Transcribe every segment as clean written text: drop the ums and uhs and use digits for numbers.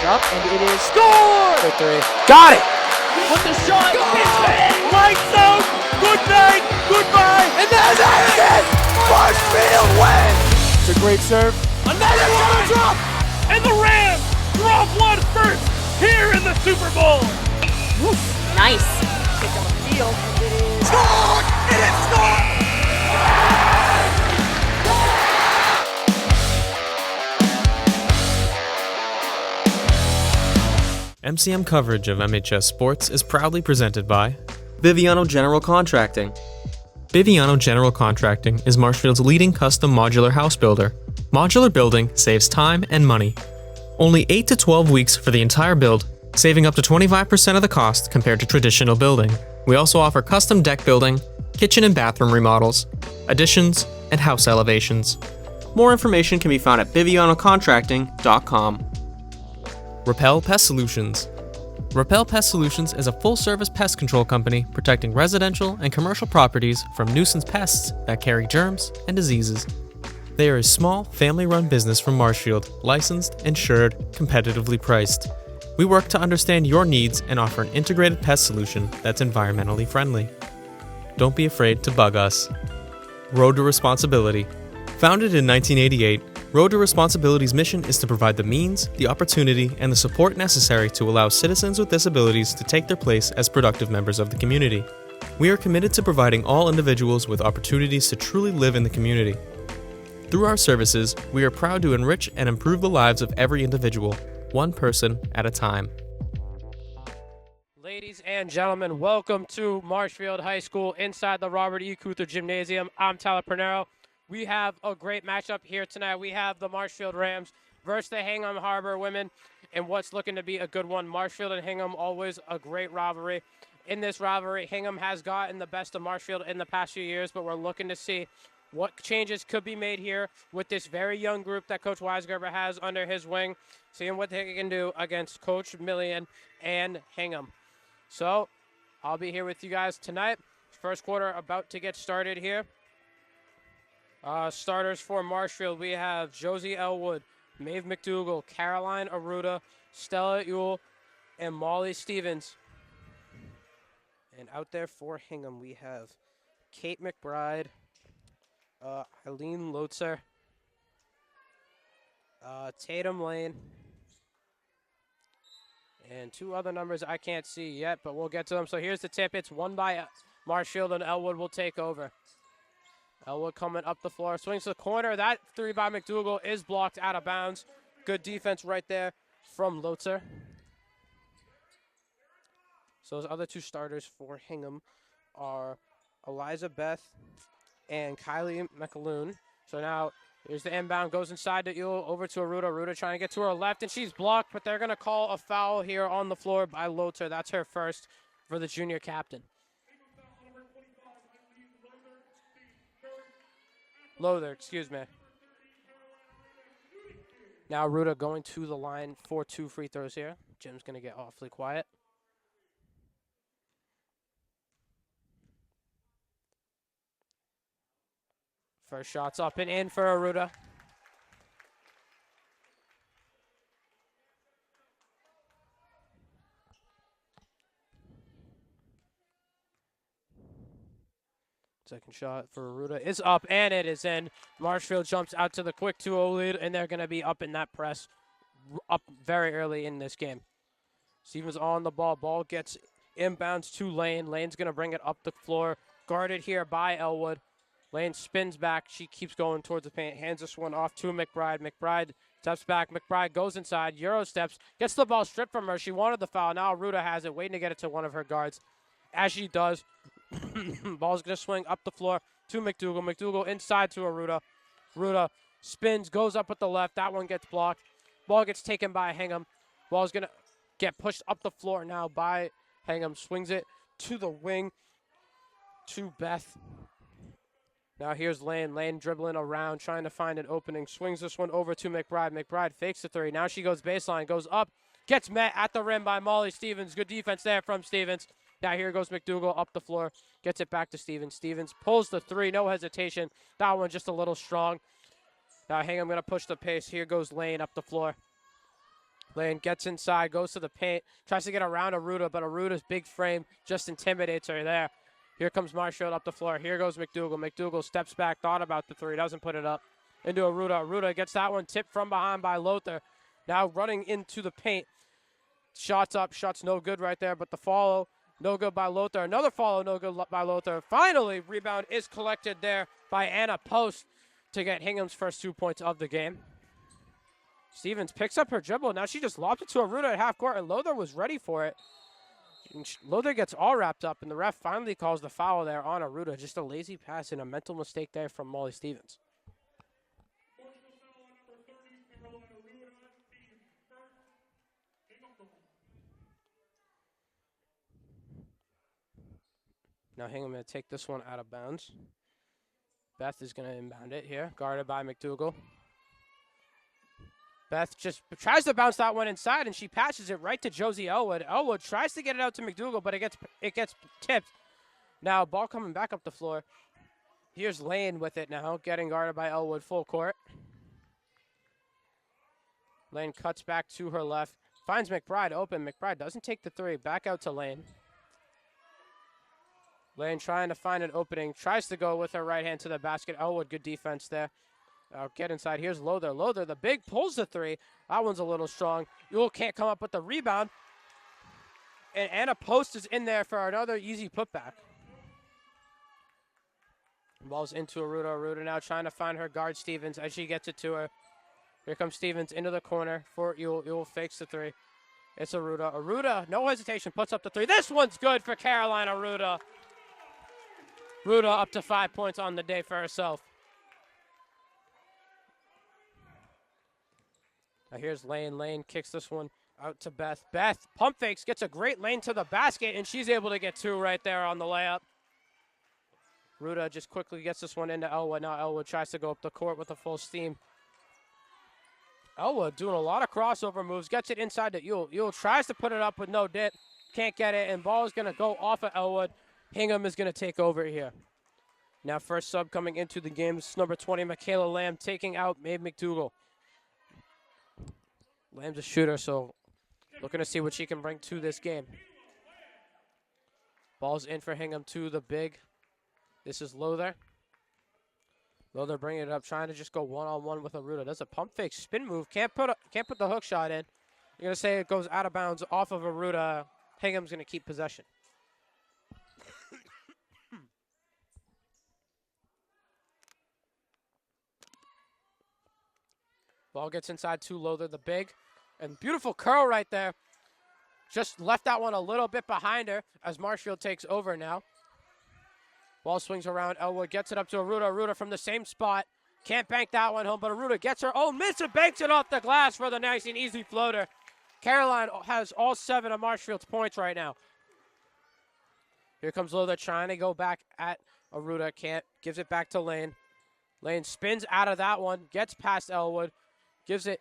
up, and it is scored! For three. Got it! With the shot, it's in! Lights out! Good night, goodbye, and that's it! Marshfield wins! It's a great serve. Another one drop! And the Rams drop one first here in the Super Bowl! Woof, nice. Kick on the field, and it is scored! It is scored! MCM coverage of MHS Sports is proudly presented by Biviano General Contracting. Biviano General Contracting is Marshfield's leading custom modular house builder. Modular building saves time and money. Only 8 to 12 weeks for the entire build, saving up to 25% of the cost compared to traditional building. We also offer custom deck building, kitchen and bathroom remodels, additions, and house elevations. More information can be found at bivianocontracting.com. Repel Pest Solutions. Repel Pest Solutions is a full-service pest control company protecting residential and commercial properties from nuisance pests that carry germs and diseases. They are a small, family-run business from Marshfield, licensed, insured, competitively priced. We work to understand your needs and offer an integrated pest solution that's environmentally friendly. Don't be afraid to bug us. Road to Responsibility. Founded in 1988, Road to Responsibility's mission is to provide the means, the opportunity, and the support necessary to allow citizens with disabilities to take their place as productive members of the community. We are committed to providing all individuals with opportunities to truly live in the community. Through our services, we are proud to enrich and improve the lives of every individual, one person at a time. Ladies and gentlemen, welcome to Marshfield High School inside the Robert E. Keuther Gymnasium. I'm Tyler Pinheiro. We have a great matchup here tonight. We have the Marshfield Rams versus the Hingham Harbor women in what's looking to be a good one. Marshfield and Hingham, always a great rivalry. In this rivalry, Hingham has gotten the best of Marshfield in the past few years, but we're looking to see what changes could be made here with this very young group that Coach Weisgerber has under his wing, seeing what they can do against Coach Millian and Hingham. So I'll be here with you guys tonight. First quarter about to get started here. Starters for Marshfield, we have Josie Elwood, Maeve McDougall, Caroline Aruda, Stella Ewell, and Molly Stevens. And out there for Hingham, we have Kate McBride, Eileen Lotzer, Tatum Lane, and two other numbers I can't see yet, but we'll get to them. So here's the tip. It's won by Marshfield, and Elwood will take over. Elwood coming up the floor, swings to the corner. That three by McDougall is blocked out of bounds. Good defense right there from Lotzer. So those other two starters for Hingham are Eliza Beth and Kylie McAloon. So now here's the inbound, goes inside to Ewell, over to Aruda. Aruda trying to get to her left, and she's blocked, but they're going to call a foul here on the floor by Lotzer. That's her first for the junior captain. Lother, excuse me. Now Aruda going to the line for 2 free throws here. Jim's going to get awfully quiet. First shot's up and in for Aruda. Second shot for Aruda is up, and it is in. Marshfield jumps out to the quick 2-0 lead, and they're going to be up in that press up very early in this game. Stevens on the ball. Ball gets inbounds to Lane. Lane's going to bring it up the floor. Guarded here by Elwood. Lane spins back. She keeps going towards the paint. Hands this one off to McBride. McBride steps back. McBride goes inside. Euro steps. Gets the ball stripped from her. She wanted the foul. Now Aruda has it, waiting to get it to one of her guards. As she does, ball's going to swing up the floor to McDougall. McDougall inside to Aruda. Aruda spins, goes up with the left. That one gets blocked. Ball gets taken by Hingham. Ball's going to get pushed up the floor now by Hingham. Swings it to the wing to Beth. Now here's Lane. Lane dribbling around, trying to find an opening. Swings this one over to McBride. McBride fakes the three. Now she goes baseline, goes up. Gets met at the rim by Molly Stevens. Good defense there from Stevens. Now here goes McDougall up the floor. Gets it back to Stevens. Stevens pulls the three. No hesitation. That one just a little strong. Now Hingham going to push the pace. Here goes Lane up the floor. Lane gets inside, goes to the paint, tries to get around Aruda, but Aruda's big frame just intimidates her there. Here comes Marshfield up the floor. Here goes McDougal. McDougal steps back, thought about the three, doesn't put it up. Into Aruda. Aruda gets that one tipped from behind by Lothar. Now running into the paint. Shots up, shots no good right there, but the follow, no good by Lothar. Another follow, no good by Lothar. Finally, rebound is collected there by Anna Post to get Hingham's first 2 points of the game. Stevens picks up her dribble. Now she just lobbed it to Aruda at half court, and Lothar was ready for it. And Lothar gets all wrapped up, and the ref finally calls the foul there on Aruda. Just a lazy pass and a mental mistake there from Molly Stevens. Now Hingham going to take this one out of bounds. Beth is going to inbound it here, guarded by McDougal. Beth just tries to bounce that one inside, and she passes it right to Josie Elwood. Elwood tries to get it out to McDougal, but it gets tipped. Now ball coming back up the floor. Here's Lane with it now, getting guarded by Elwood full court. Lane cuts back to her left, finds McBride open. McBride doesn't take the three, back out to Lane. Lane trying to find an opening, tries to go with her right hand to the basket. Elwood, good defense there. Get inside. Here's Lothar. Lothar, the big, pulls the three. That one's a little strong. Ewell can't come up with the rebound. And Anna Post is in there for another easy putback. Ball's into Aruda. Aruda now trying to find her guard, Stevens, as she gets it to her. Here comes Stevens into the corner for Ewell. Ewell fakes the three. It's Aruda. Aruda, no hesitation, puts up the three. This one's good for Caroline Aruda. Aruda up to 5 points on the day for herself. Now here's Lane. Lane kicks this one out to Beth. Beth pump fakes, gets a great lane to the basket, and she's able to get two right there on the layup. Aruda just quickly gets this one into Elwood. Now Elwood tries to go up the court with a full steam. Elwood doing a lot of crossover moves, gets it inside to Ewell. Ewell tries to put it up with no dip, can't get it, and ball is going to go off of Elwood. Hingham is going to take over here. Now first sub coming into the game is number 20, Michaela Lamb, taking out Maeve McDougal. Lamb's a shooter, so looking to see what she can bring to this game. Ball's in for Hingham to the big. This is Lothar. Lothar bringing it up, trying to just go one-on-one with Aruda. Does a pump fake spin move. Can't put the hook shot in. You're going to say it goes out of bounds off of Aruda. Hingham's going to keep possession. Ball gets inside to Lothar, the big. And beautiful curl right there. Just left that one a little bit behind her as Marshfield takes over now. Ball swings around. Elwood gets it up to Aruda. Aruda from the same spot. Can't bank that one home, but Aruda gets her own miss and banks it off the glass for the nice and easy floater. Caroline has all 7 of Marshfield's points right now. Here comes Lothar trying to go back at Aruda. Can't. Gives it back to Lane. Lane spins out of that one. Gets past Elwood. Gives it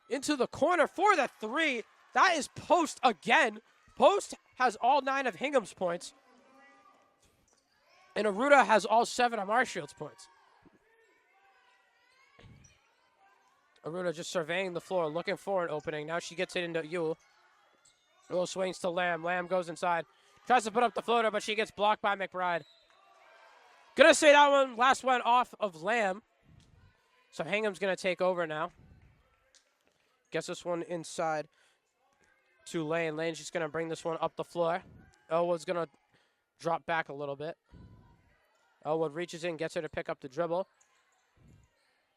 into the corner for the three. That is Post again. Post has all 9 of Hingham's points. And Aruda has all 7 of Marshfield's points. Aruda just surveying the floor, looking for an opening. Now she gets it into Ewell. Ewell swings to Lamb. Lamb goes inside. Tries to put up the floater, but she gets blocked by McBride. Gonna say that one last one off of Lamb. So Hingham's gonna take over now. Gets this one inside to Lane. Lane's just going to bring this one up the floor. Elwood's going to drop back a little bit. Elwood reaches in, gets her to pick up the dribble.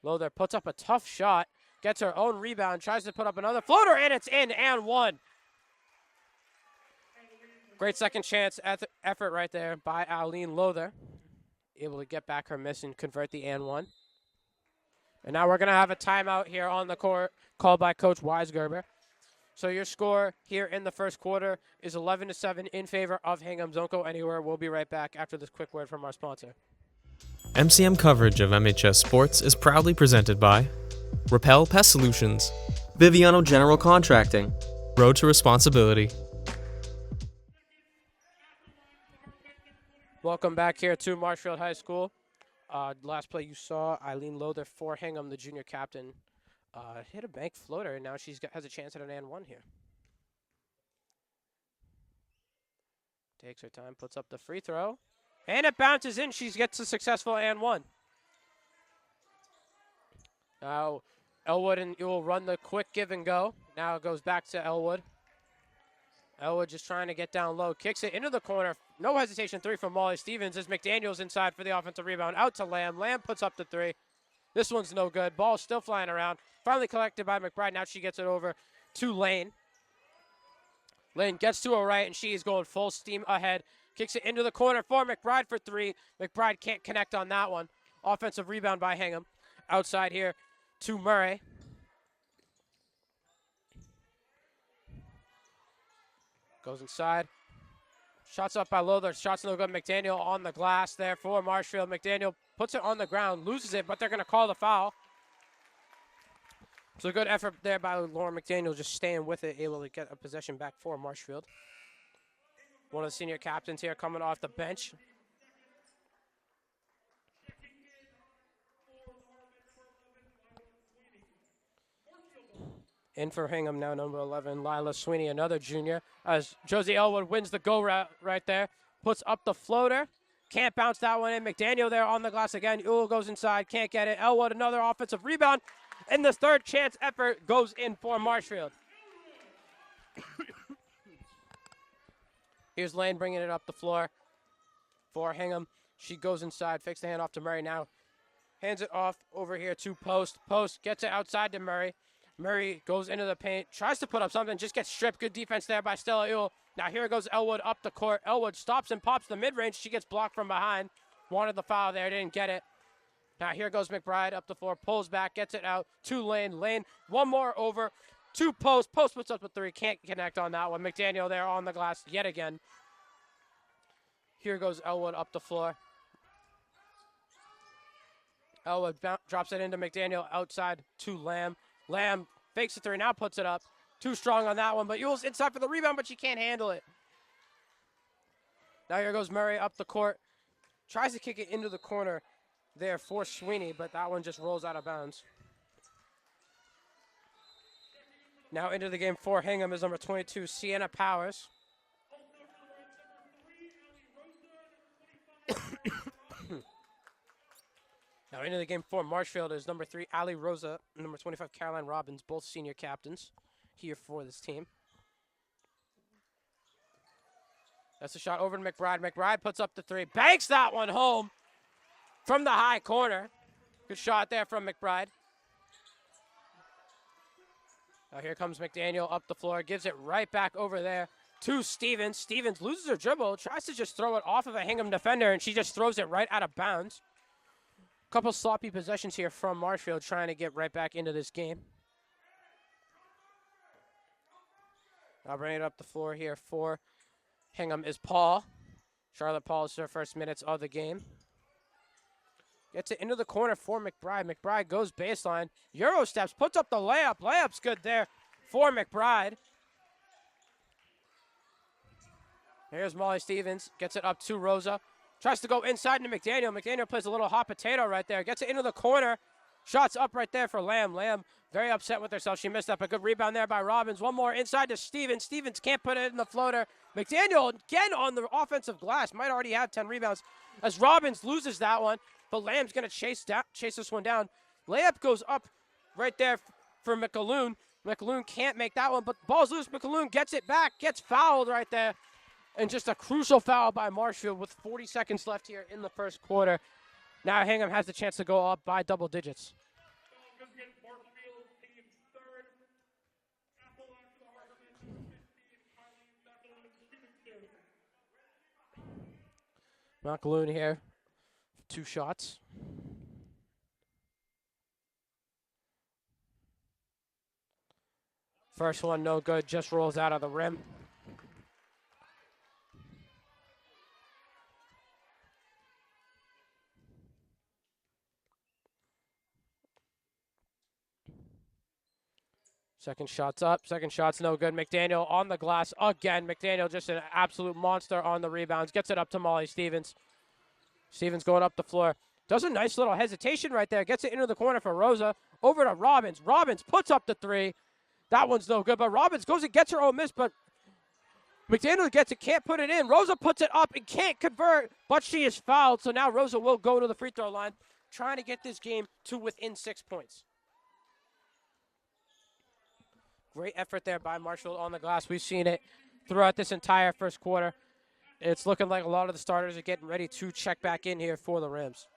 Lothar puts up a tough shot, gets her own rebound, tries to put up another floater, and it's in and one. Great second chance effort right there by Aline Lothar. Able to get back her miss and convert the and one. And now we're going to have a timeout here on the court called by Coach Weisgerber. So your score here in the first quarter is 11-7 in favor of Hingham. Don't go anywhere. We'll be right back after this quick word from our sponsor. MCM coverage of MHS Sports is proudly presented by Repel Pest Solutions, Biviano General Contracting, Road to Responsibility. Welcome back here to Marshfield High School. Last play you saw, Eileen Lothar for Hingham, the junior captain, Hit a bank floater, and now has a chance at an and one here. Takes her time, puts up the free throw, and it bounces in. She gets a successful and one. Now, Elwood and Ewell run the quick give and go. Now it goes back to Elwood. Elwood just trying to get down low, kicks it into the corner. No hesitation, three from Molly Stevens as McDaniel's inside for the offensive rebound. Out to Lamb. Lamb puts up the three. This one's no good. Ball still flying around. Finally collected by McBride. Now she gets it over to Lane. Lane gets to her right, and she is going full steam ahead. Kicks it into the corner for McBride for three. McBride can't connect on that one. Offensive rebound by Hingham. Outside here to Murray. Goes inside. Shots up by Lother. Shots no good. McDaniel on the glass there for Marshfield. McDaniel puts it on the ground, loses it, but they're going to call the foul. So a good effort there by Lauren McDaniel, just staying with it, able to get a possession back for Marshfield. One of the senior captains here coming off the bench. In for Hingham now, number 11, Lila Sweeney, another junior. As Josie Elwood wins the go route right there. Puts up the floater. Can't bounce that one in. McDaniel there on the glass again. Ewell goes inside, can't get it. Elwood, another offensive rebound. And the third chance effort goes in for Marshfield. Here's Lane bringing it up the floor for Hingham. She goes inside, fakes the hand off to Murray now. Hands it off over here to Post. Post gets it outside to Murray. Murray goes into the paint, tries to put up something, just gets stripped. Good defense there by Stella Ewell. Now here goes Elwood up the court. Elwood stops and pops the mid-range. She gets blocked from behind. Wanted the foul there, didn't get it. Now here goes McBride up the floor, pulls back, gets it out to Lane. Lane, one more over to Post. Post puts up a three, can't connect on that one. McDaniel there on the glass yet again. Here goes Elwood up the floor. Elwood drops it into McDaniel outside to Lamb. Lamb fakes the three, now puts it up. Too strong on that one, but Ewell's inside for the rebound, but she can't handle it. Now here goes Murray up the court. Tries to kick it into the corner there for Sweeney, but that one just rolls out of bounds. Now into the game for Hingham is number 22, Sienna Powers. Now into the game for Marshfield is number 3, Ali Rosa, and number 25, Caroline Robbins, both senior captains here for this team. That's a shot over to McBride. McBride puts up the three, banks that one home from the high corner. Good shot there from McBride. Now here comes McDaniel up the floor, gives it right back over there to Stevens. Stevens loses her dribble, tries to just throw it off of a Hingham defender, and she just throws it right out of bounds. Couple sloppy possessions here from Marshfield, trying to get right back into this game. I'll bring it up the floor here for Hingham is Paul. Charlotte Paul is her first minutes of the game. Gets it into the corner for McBride. McBride goes baseline. Euro steps, puts up the layup. Layup's good there for McBride. Here's Molly Stevens. Gets it up to Rosa. Tries to go inside into McDaniel. McDaniel plays a little hot potato right there. Gets it into the corner. Shots up right there for Lamb. Lamb very upset with herself. She missed up a good rebound there by Robbins. One more inside to Stevens. Stevens can't put it in the floater. McDaniel again on the offensive glass. Might already have 10 rebounds as Robbins loses that one. But Lamb's going to chase this one down. Layup goes up right there for McAloon. McAloon can't make that one, but ball's loose. McAloon gets it back, gets fouled right there. And just a crucial foul by Marshfield with 40 seconds left here in the first quarter. Now Hingham has the chance to go up by double digits. McAloon here, 2 shots. First one no good, just rolls out of the rim. Second shot's up. Second shot's no good. McDaniel on the glass again. McDaniel just an absolute monster on the rebounds. Gets it up to Molly Stevens. Stevens going up the floor. Does a nice little hesitation right there. Gets it into the corner for Rosa. Over to Robbins. Robbins puts up the three. That one's no good, but Robbins goes and gets her own miss, but McDaniel gets it, can't put it in. Rosa puts it up and can't convert, but she is fouled, so now Rosa will go to the free throw line, trying to get this game to within 6 points. Great effort there by Marshfield on the glass. We've seen it throughout this entire first quarter. It's looking like a lot of the starters are getting ready to check back in here for the Rams.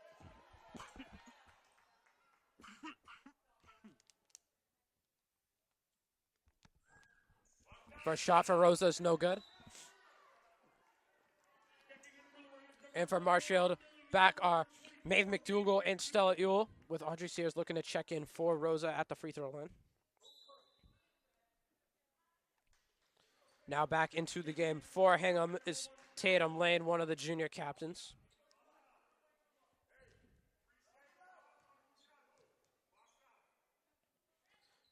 First shot for Rosa is no good. And for Marshfield, back are Maeve McDougal and Stella Ewell, with Audrey Sears looking to check in for Rosa at the free throw line. Now back into the game for Hingham is Tatum Lane, one of the junior captains.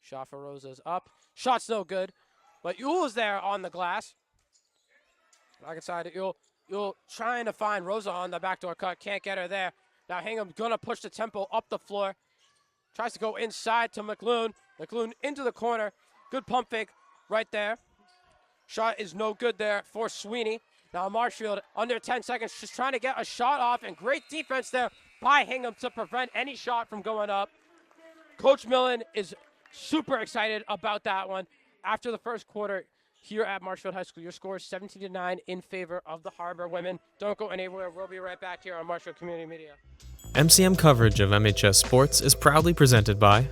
Shot for Rosa is up. Shot's no good. But Ewell is there on the glass. Back inside to Ewell trying to find Rosa on the backdoor cut. Can't get her there. Now Hingham gonna push the tempo up the floor. Tries to go inside to McLoone. McLoone into the corner. Good pump fake right there. Shot is no good there for Sweeney. Now Marshfield under 10 seconds, just trying to get a shot off, and great defense there by Hingham to prevent any shot from going up. Coach Millen is super excited about that one. After the first quarter here at Marshfield High School, your score is 17-9 in favor of the Harbor women. Don't go anywhere. We'll be right back here on Marshfield Community Media. MCM coverage of MHS sports is proudly presented by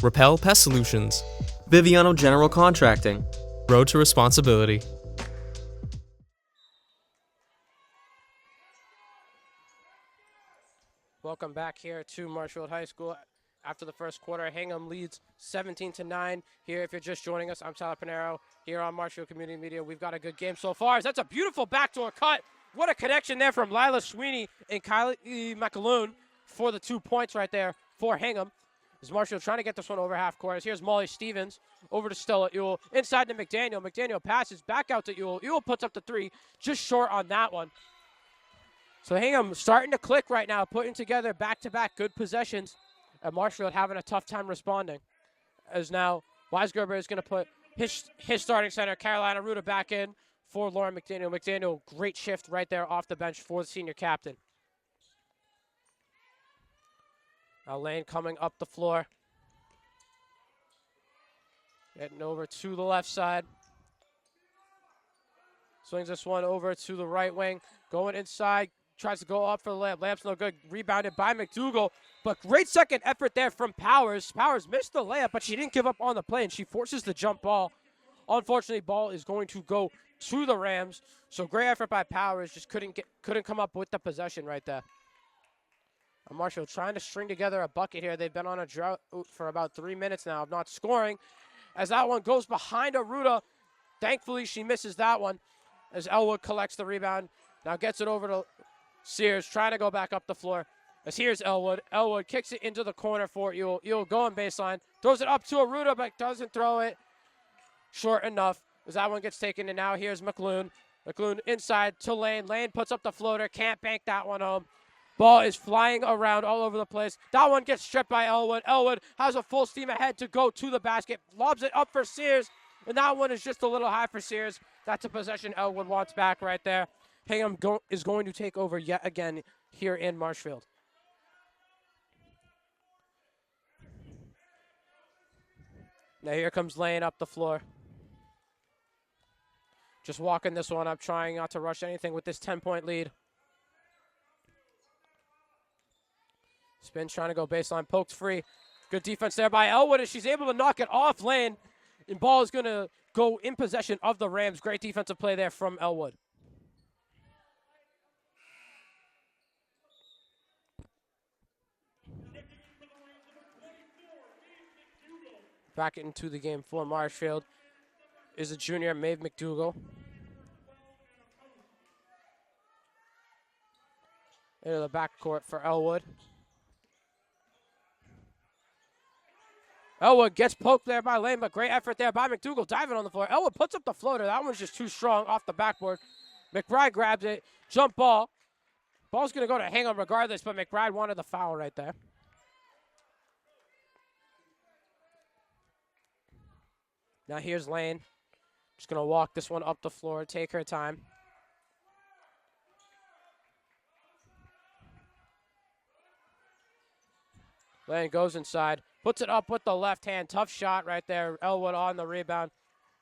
Repel Pest Solutions, Biviano General Contracting. Road to Responsibility. Welcome back here to Marshfield High School. After the first quarter, Hingham leads 17-9. Here, if you're just joining us, I'm Tyler Pinheiro here on Marshfield Community Media. We've got a good game so far. That's a beautiful backdoor cut. What a connection there from Lila Sweeney and Kylie McAloon for the 2 points right there for Hingham. As Marshfield trying to get this one over half court. Here's Molly Stevens over to Stella Ewell. Inside to McDaniel. McDaniel passes back out to Ewell. Ewell puts up the three, just short on that one. So Hingham starting to click right now, putting together back-to-back good possessions. And Marshfield having a tough time responding. As now Weisgerber is going to put his starting center, Carolina Ruda, back in for Lauren McDaniel. McDaniel, great shift right there off the bench for the senior captain. Now Lane coming up the floor. Getting over to the left side. Swings this one over to the right wing. Going inside. Tries to go up for the layup. Layup's no good. Rebounded by McDougal. But great second effort there from Powers. Powers missed the layup, but she didn't give up on the play, and she forces the jump ball. Unfortunately, ball is going to go to the Rams. So great effort by Powers. Just couldn't come up with the possession right there. Marshfield trying to string together a bucket here. They've been on a drought for about 3 minutes now of not scoring. As that one goes behind Aruda. Thankfully, she misses that one. As Elwood collects the rebound. Now gets it over to Sears, trying to go back up the floor. As here's Elwood. Elwood kicks it into the corner for Ewell. Ewell going baseline. Throws it up to Aruda, but doesn't throw it short enough. As that one gets taken, and now here's McLoone. McLoone inside to Lane. Lane puts up the floater. Can't bank that one home. Ball is flying around all over the place. That one gets stripped by Elwood. Elwood has a full steam ahead to go to the basket. Lobs it up for Sears. And that one is just a little high for Sears. That's a possession Elwood wants back right there. Hingham is going to take over yet again here in Marshfield. Now here comes Lane up the floor. Just walking this one up, trying not to rush anything with this 10-point lead. Spins trying to go baseline, poked free. Good defense there by Elwood as she's able to knock it off Lane. And ball is going to go in possession of the Rams. Great defensive play there from Elwood. Back into the game for Marshfield is the junior Maeve McDougal. Into the backcourt for Elwood. Elwood gets poked there by Lane, but great effort there by McDougal diving on the floor. Elwood puts up the floater. That one's just too strong off the backboard. McBride grabs it. Jump ball. Ball's going to go to Hingham regardless, but McBride wanted the foul right there. Now here's Lane. Just going to walk this one up the floor, take her time. Lane goes inside, puts it up with the left hand. Tough shot right there. Elwood on the rebound.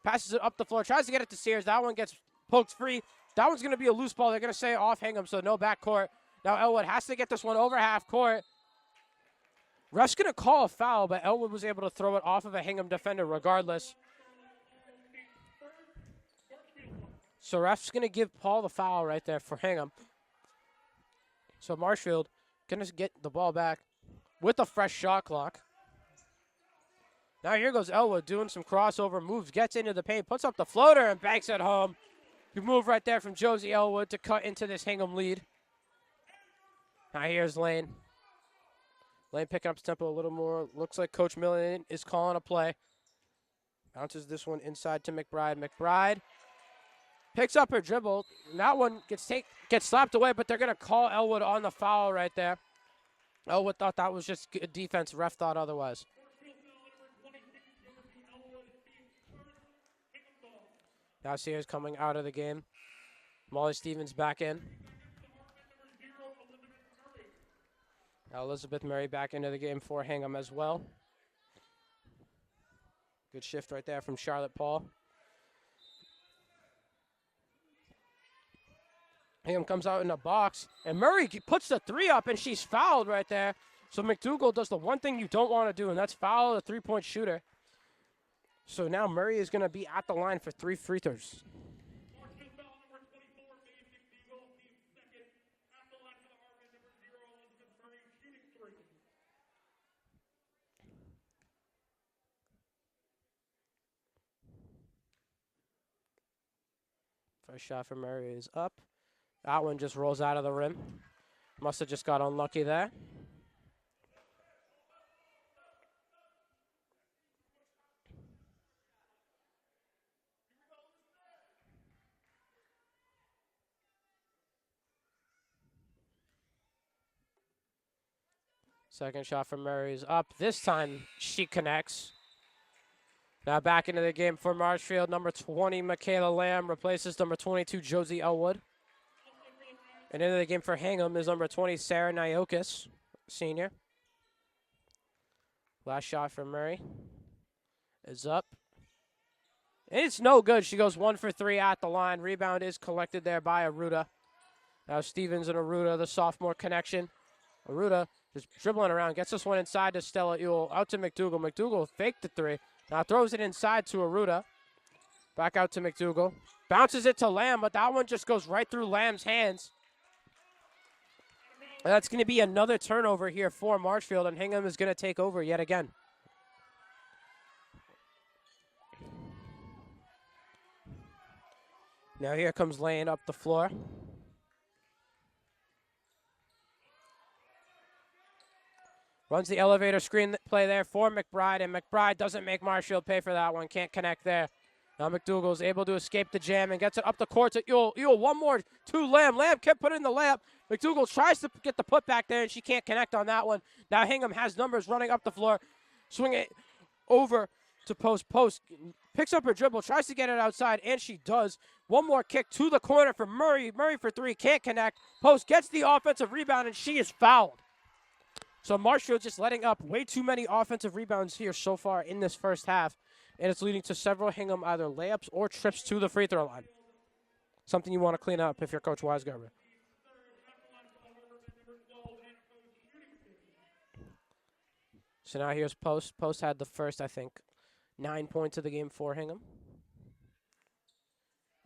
Passes it up the floor, tries to get it to Sears. That one gets poked free. That one's going to be a loose ball. They're going to say off Hingham, so no backcourt. Now Elwood has to get this one over half court. Ref's going to call a foul, but Elwood was able to throw it off of a Hingham defender regardless. So ref's going to give Paul the foul right there for Hingham. So Marshfield going to get the ball back with a fresh shot clock. Now here goes Elwood doing some crossover moves, gets into the paint, puts up the floater, and banks it home. Good move right there from Josie Elwood to cut into this Hingham lead. Now here's Lane. Lane picking up tempo a little more. Looks like Coach Millen is calling a play. Bounces this one inside to McBride. McBride picks up her dribble. And that one gets slapped away, but they're going to call Elwood on the foul right there. Elwood thought that was just good defense. Ref thought otherwise. Now Sears coming out of the game. Molly Stevens back in. Now Elizabeth Murray back into the game for Hingham as well. Good shift right there from Charlotte Paul. Hingham comes out in the box, and Murray puts the three up, and she's fouled right there. So McDougal does the one thing you don't want to do, and that's foul a three-point shooter. So now Murray is going to be at the line for 3 free throws. First shot for Murray is up. That one just rolls out of the rim. Must have just got unlucky there. Second shot from Murray is up. This time she connects. Now back into the game for Marshfield. Number 20, Michaela Lamb, replaces number 22, Josie Elwood. And into the game for Hingham is number 20, Sarah Nyokis, senior. Last shot from Murray is up. And it's no good. She goes 1 for 3 at the line. Rebound is collected there by Aruda. Now Stevens and Aruda, the sophomore connection. Aruda just dribbling around, gets this one inside to Stella Ewell. Out to McDougal. McDougal faked the 3. Now throws it inside to Aruda. Back out to McDougal. Bounces it to Lamb, but that one just goes right through Lamb's hands. And that's going to be another turnover here for Marshfield, and Hingham is going to take over yet again. Now here comes Lane up the floor. Runs the elevator screen play there for McBride, and McBride doesn't make Marshfield pay for that one. Can't connect there. Now McDougal is able to escape the jam and gets it up the court to Ewell. Ewell, one more to Lamb. Lamb can't put it in the layup. McDougal tries to get the putback there, and she can't connect on that one. Now Hingham has numbers running up the floor. Swing it over to Post. Post picks up her dribble, tries to get it outside, and she does. One more kick to the corner for Murray. Murray for 3, can't connect. Post gets the offensive rebound, and she is fouled. So Marshfield just letting up way too many offensive rebounds here so far in this first half. And it's leading to several Hingham either layups or trips to the free throw line. Something you want to clean up if you're Coach Weisgerber. So now here's Post. Post had the first, I think, 9 points of the game for Hingham.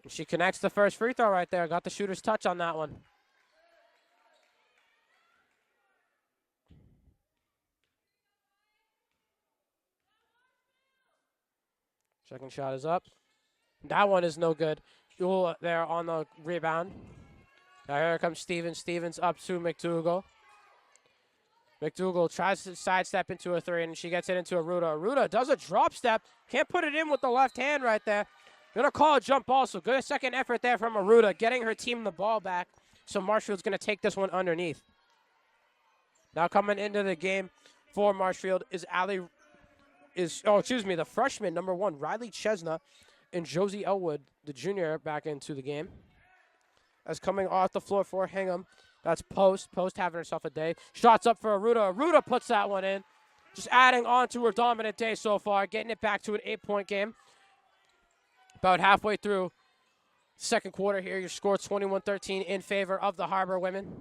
And she connects the first free throw right there. Got the shooter's touch on that one. Second shot is up. That one is no good. Ewell there on the rebound. Now here comes Stevens. Stevens up to McDougal. McDougal tries to sidestep into a 3, and she gets it into Aruda. Aruda does a drop step. Can't put it in with the left hand right there. Gonna call a jump ball, so good second effort there from Aruda, getting her team the ball back. So Marshfield's going to take this one underneath. Now coming into the game for Marshfield is the freshman, number 1, Riley Chesna, and Josie Elwood, the junior, back into the game. As coming off the floor for Hingham, that's Post. Post having herself a day. Shots up for Aruda. Aruda puts that one in. Just adding on to her dominant day so far, getting it back to an 8-point game. About halfway through second quarter here, your score 21-13 in favor of the Harbor women.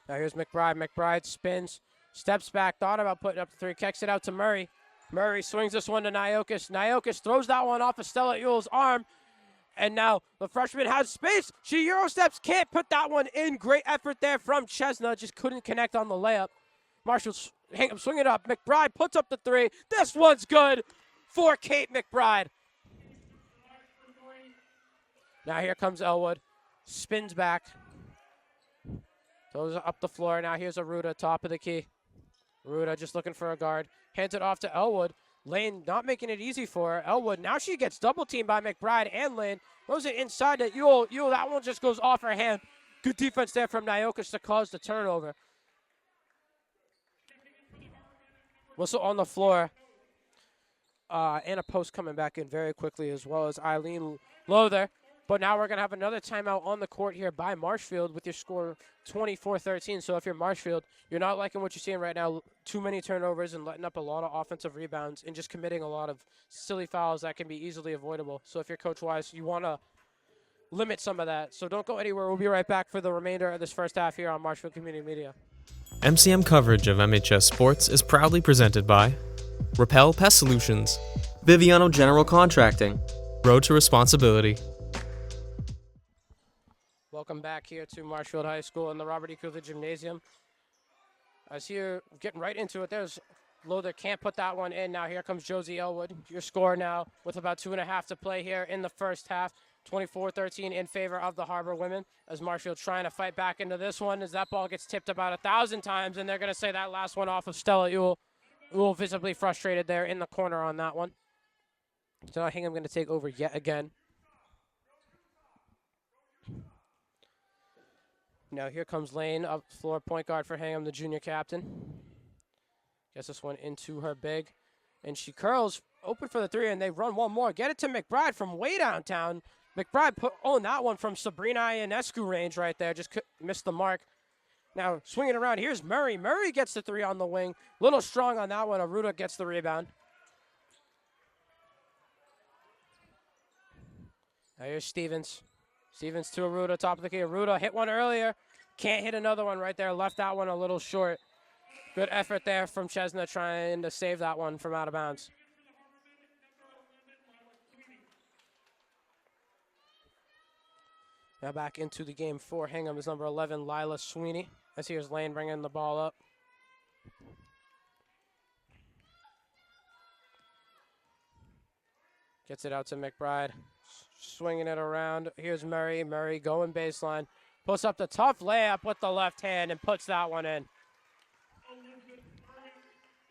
Now here's McBride. McBride spins, steps back, thought about putting up the 3, kicks it out to Murray. Murray swings this one to Nyokis. Nyokis throws that one off of Stella Ewell's arm. And now the freshman has space. She Euro steps, can't put that one in. Great effort there from Chesna, just couldn't connect on the layup. Marshall Hingham swing it up. McBride puts up the 3. This one's good for Kate McBride. Now here comes Elwood. Spins back. Throws up the floor. Now here's Aruda, top of the key. Aruda just looking for a guard. Hands it off to Elwood. Lane not making it easy for her. Elwood, now she gets double teamed by McBride and Lane. Throws it inside to Ewell. Ewell, that one just goes off her hand. Good defense there from Nyokis to cause the turnover. Whistle on the floor. Anna Post coming back in very quickly, as well as Eileen Lother. But now we're going to have another timeout on the court here by Marshfield with your score 24-13. So if you're Marshfield, you're not liking what you're seeing right now. Too many turnovers and letting up a lot of offensive rebounds and just committing a lot of silly fouls that can be easily avoidable. So if you're Coach Wise, you want to limit some of that. So don't go anywhere. We'll be right back for the remainder of this first half here on Marshfield Community Media. MCM coverage of MHS sports is proudly presented by Repel Pest Solutions, Biviano General Contracting. Road to Responsibility. Welcome back here to Marshfield High School in the Robert E. Keuther Gymnasium. As here, getting right into it, there's Lother, can't put that one in. Now here comes Josie Elwood. Your score now with about 2.5 to play here in the first half. 24-13 in favor of the Harbor women, as Marshfield trying to fight back into this one as that ball gets tipped about 1,000 times, and they're going to say that last one off of Stella Ewell. Ewell visibly frustrated there in the corner on that one. So I think I'm going to take over yet again. Now here comes Lane up floor, point guard for Hingham, the junior captain. Gets this one into her big, and she curls open for the 3, and they run one more. Get it to McBride from way downtown. McBride owned that one from Sabrina Ionescu range right there. Just missed the mark. Now swinging around, here's Murray. Murray gets the 3 on the wing. Little strong on that one. Aruda gets the rebound. Now here's Stevens. Stevens to Aruda, top of the key. Aruda hit one earlier. Can't hit another one right there. Left that one a little short. Good effort there from Chesna trying to save that one from out of bounds. Now back into the game for Hingham is number 11, Lila Sweeney. As here's Lane bringing the ball up. Gets it out to McBride. Swinging it around. Here's Murray. Murray going baseline. Puts up the tough layup with the left hand and puts that one in.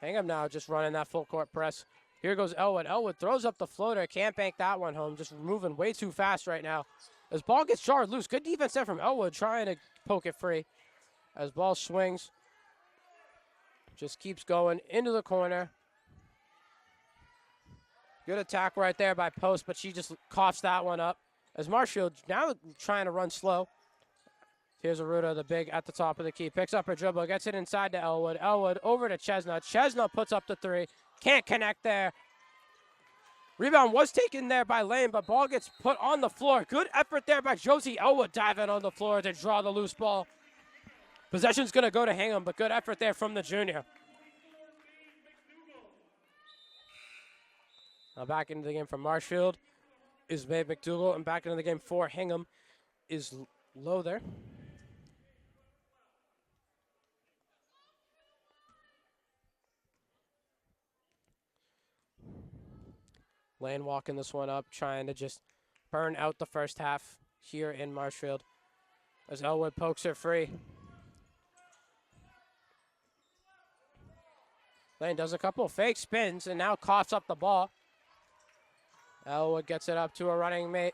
Hingham now just running that full court press. Here goes Elwood. Elwood throws up the floater. Can't bank that one home. Just moving way too fast right now. As ball gets jarred loose. Good defense there from Elwood trying to poke it free. As ball swings. Just keeps going into the corner. Good attack right there by Post, but she just coughs that one up. As Marshfield now trying to run slow. Here's Aruda, the big at the top of the key. Picks up her dribble, gets it inside to Elwood. Elwood over to Chesna. Chesna puts up the 3. Can't connect there. Rebound was taken there by Lane, but ball gets put on the floor. Good effort there by Josie Elwood diving on the floor to draw the loose ball. Possession's going to go to Hingham, but good effort there from the junior. Now back into the game for Marshfield is Maeve McDougall, and back into the game for Hingham is Lother. Lane walking this one up, trying to just burn out the first half here in Marshfield. As Elwood pokes her free. Lane does a couple of fake spins and now coughs up the ball. Elwood gets it up to a running mate.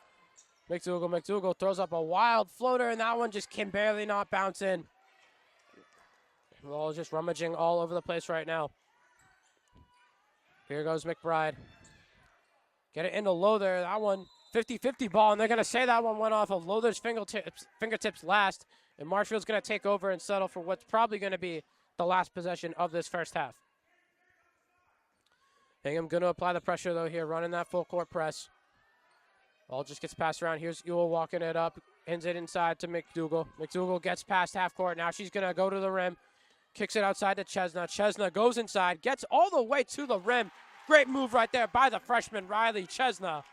McDougal throws up a wild floater, and that one just can barely not bounce in. Ball just rummaging all over the place right now. Here goes McBride. Get it into Lothar. That one, 50-50 ball, and they're going to say that one went off of Lothar's fingertips last, and Marshfield's going to take over and settle for what's probably going to be the last possession of this first half. Hingham going to apply the pressure, though, here, running that full court press. Ball just gets passed around. Here's Ewell walking it up. Hands it inside to McDougal. McDougal gets past half court. Now she's going to go to the rim. Kicks it outside to Chesna. Chesna goes inside. Gets all the way to the rim. Great move right there by the freshman, Riley Chesna,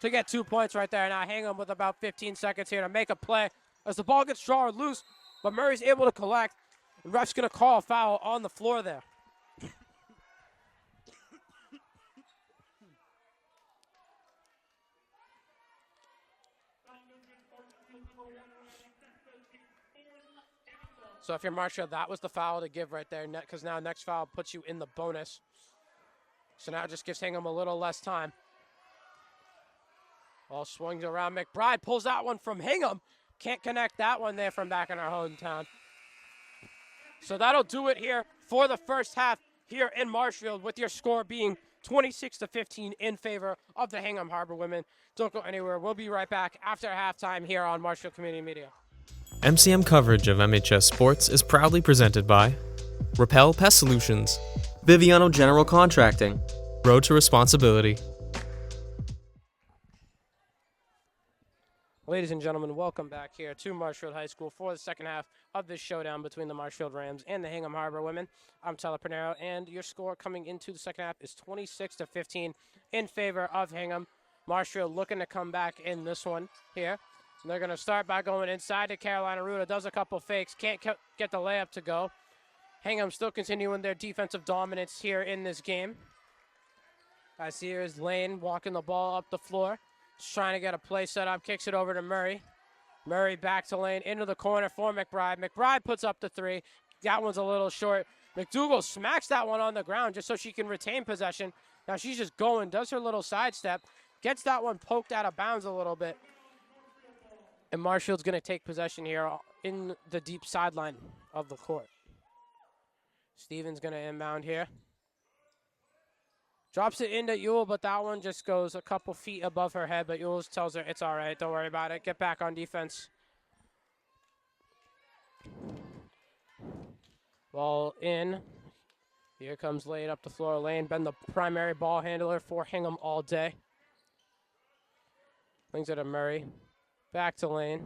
to get 2 points right there. Now Hingham with about 15 seconds here to make a play as the ball gets drawn loose, but Murray's able to collect. And ref's going to call a foul on the floor there. So if you're Marshfield, that was the foul to give right there, because now next foul puts you in the bonus. So now it just gives Hingham a little less time. Ball swings around. McBride pulls that one from Hingham. Can't connect that one there from back in our hometown. So that'll do it here for the first half here in Marshfield, with your score being 26-15 in favor of the Hingham Harbor women. Don't go anywhere. We'll be right back after halftime here on Marshfield Community Media. MCM coverage of MHS sports is proudly presented by Repel Pest Solutions, Biviano General Contracting. Road to Responsibility. Ladies and gentlemen, welcome back here to Marshfield High School for the second half of this showdown between the Marshfield Rams and the Hingham Harbor women. I'm Tyler Pinheiro, and your score coming into the second half is 26-15 in favor of Hingham. Marshfield looking to come back in this one here. And they're going to start by going inside to Carolina Ruda. Does a couple fakes. Can't get the layup to go. Hingham still continuing their defensive dominance here in this game. As here is Lane walking the ball up the floor. Just trying to get a play set up. Kicks it over to Murray. Murray back to Lane. Into the corner for McBride. McBride puts up the three. That one's a little short. McDougal smacks that one on the ground just so she can retain possession. Now she's just going. Does her little sidestep. Gets that one poked out of bounds a little bit. And Marshfield's going to take possession here in the deep sideline of the court. Stevens going to inbound here. Drops it into Ewell, but that one just goes a couple feet above her head. But Ewell tells her, it's all right, don't worry about it. Get back on defense. Ball in. Here comes Lane up the floor. Lane been the primary ball handler for Hingham all day. Brings it to Murray. Back to Lane.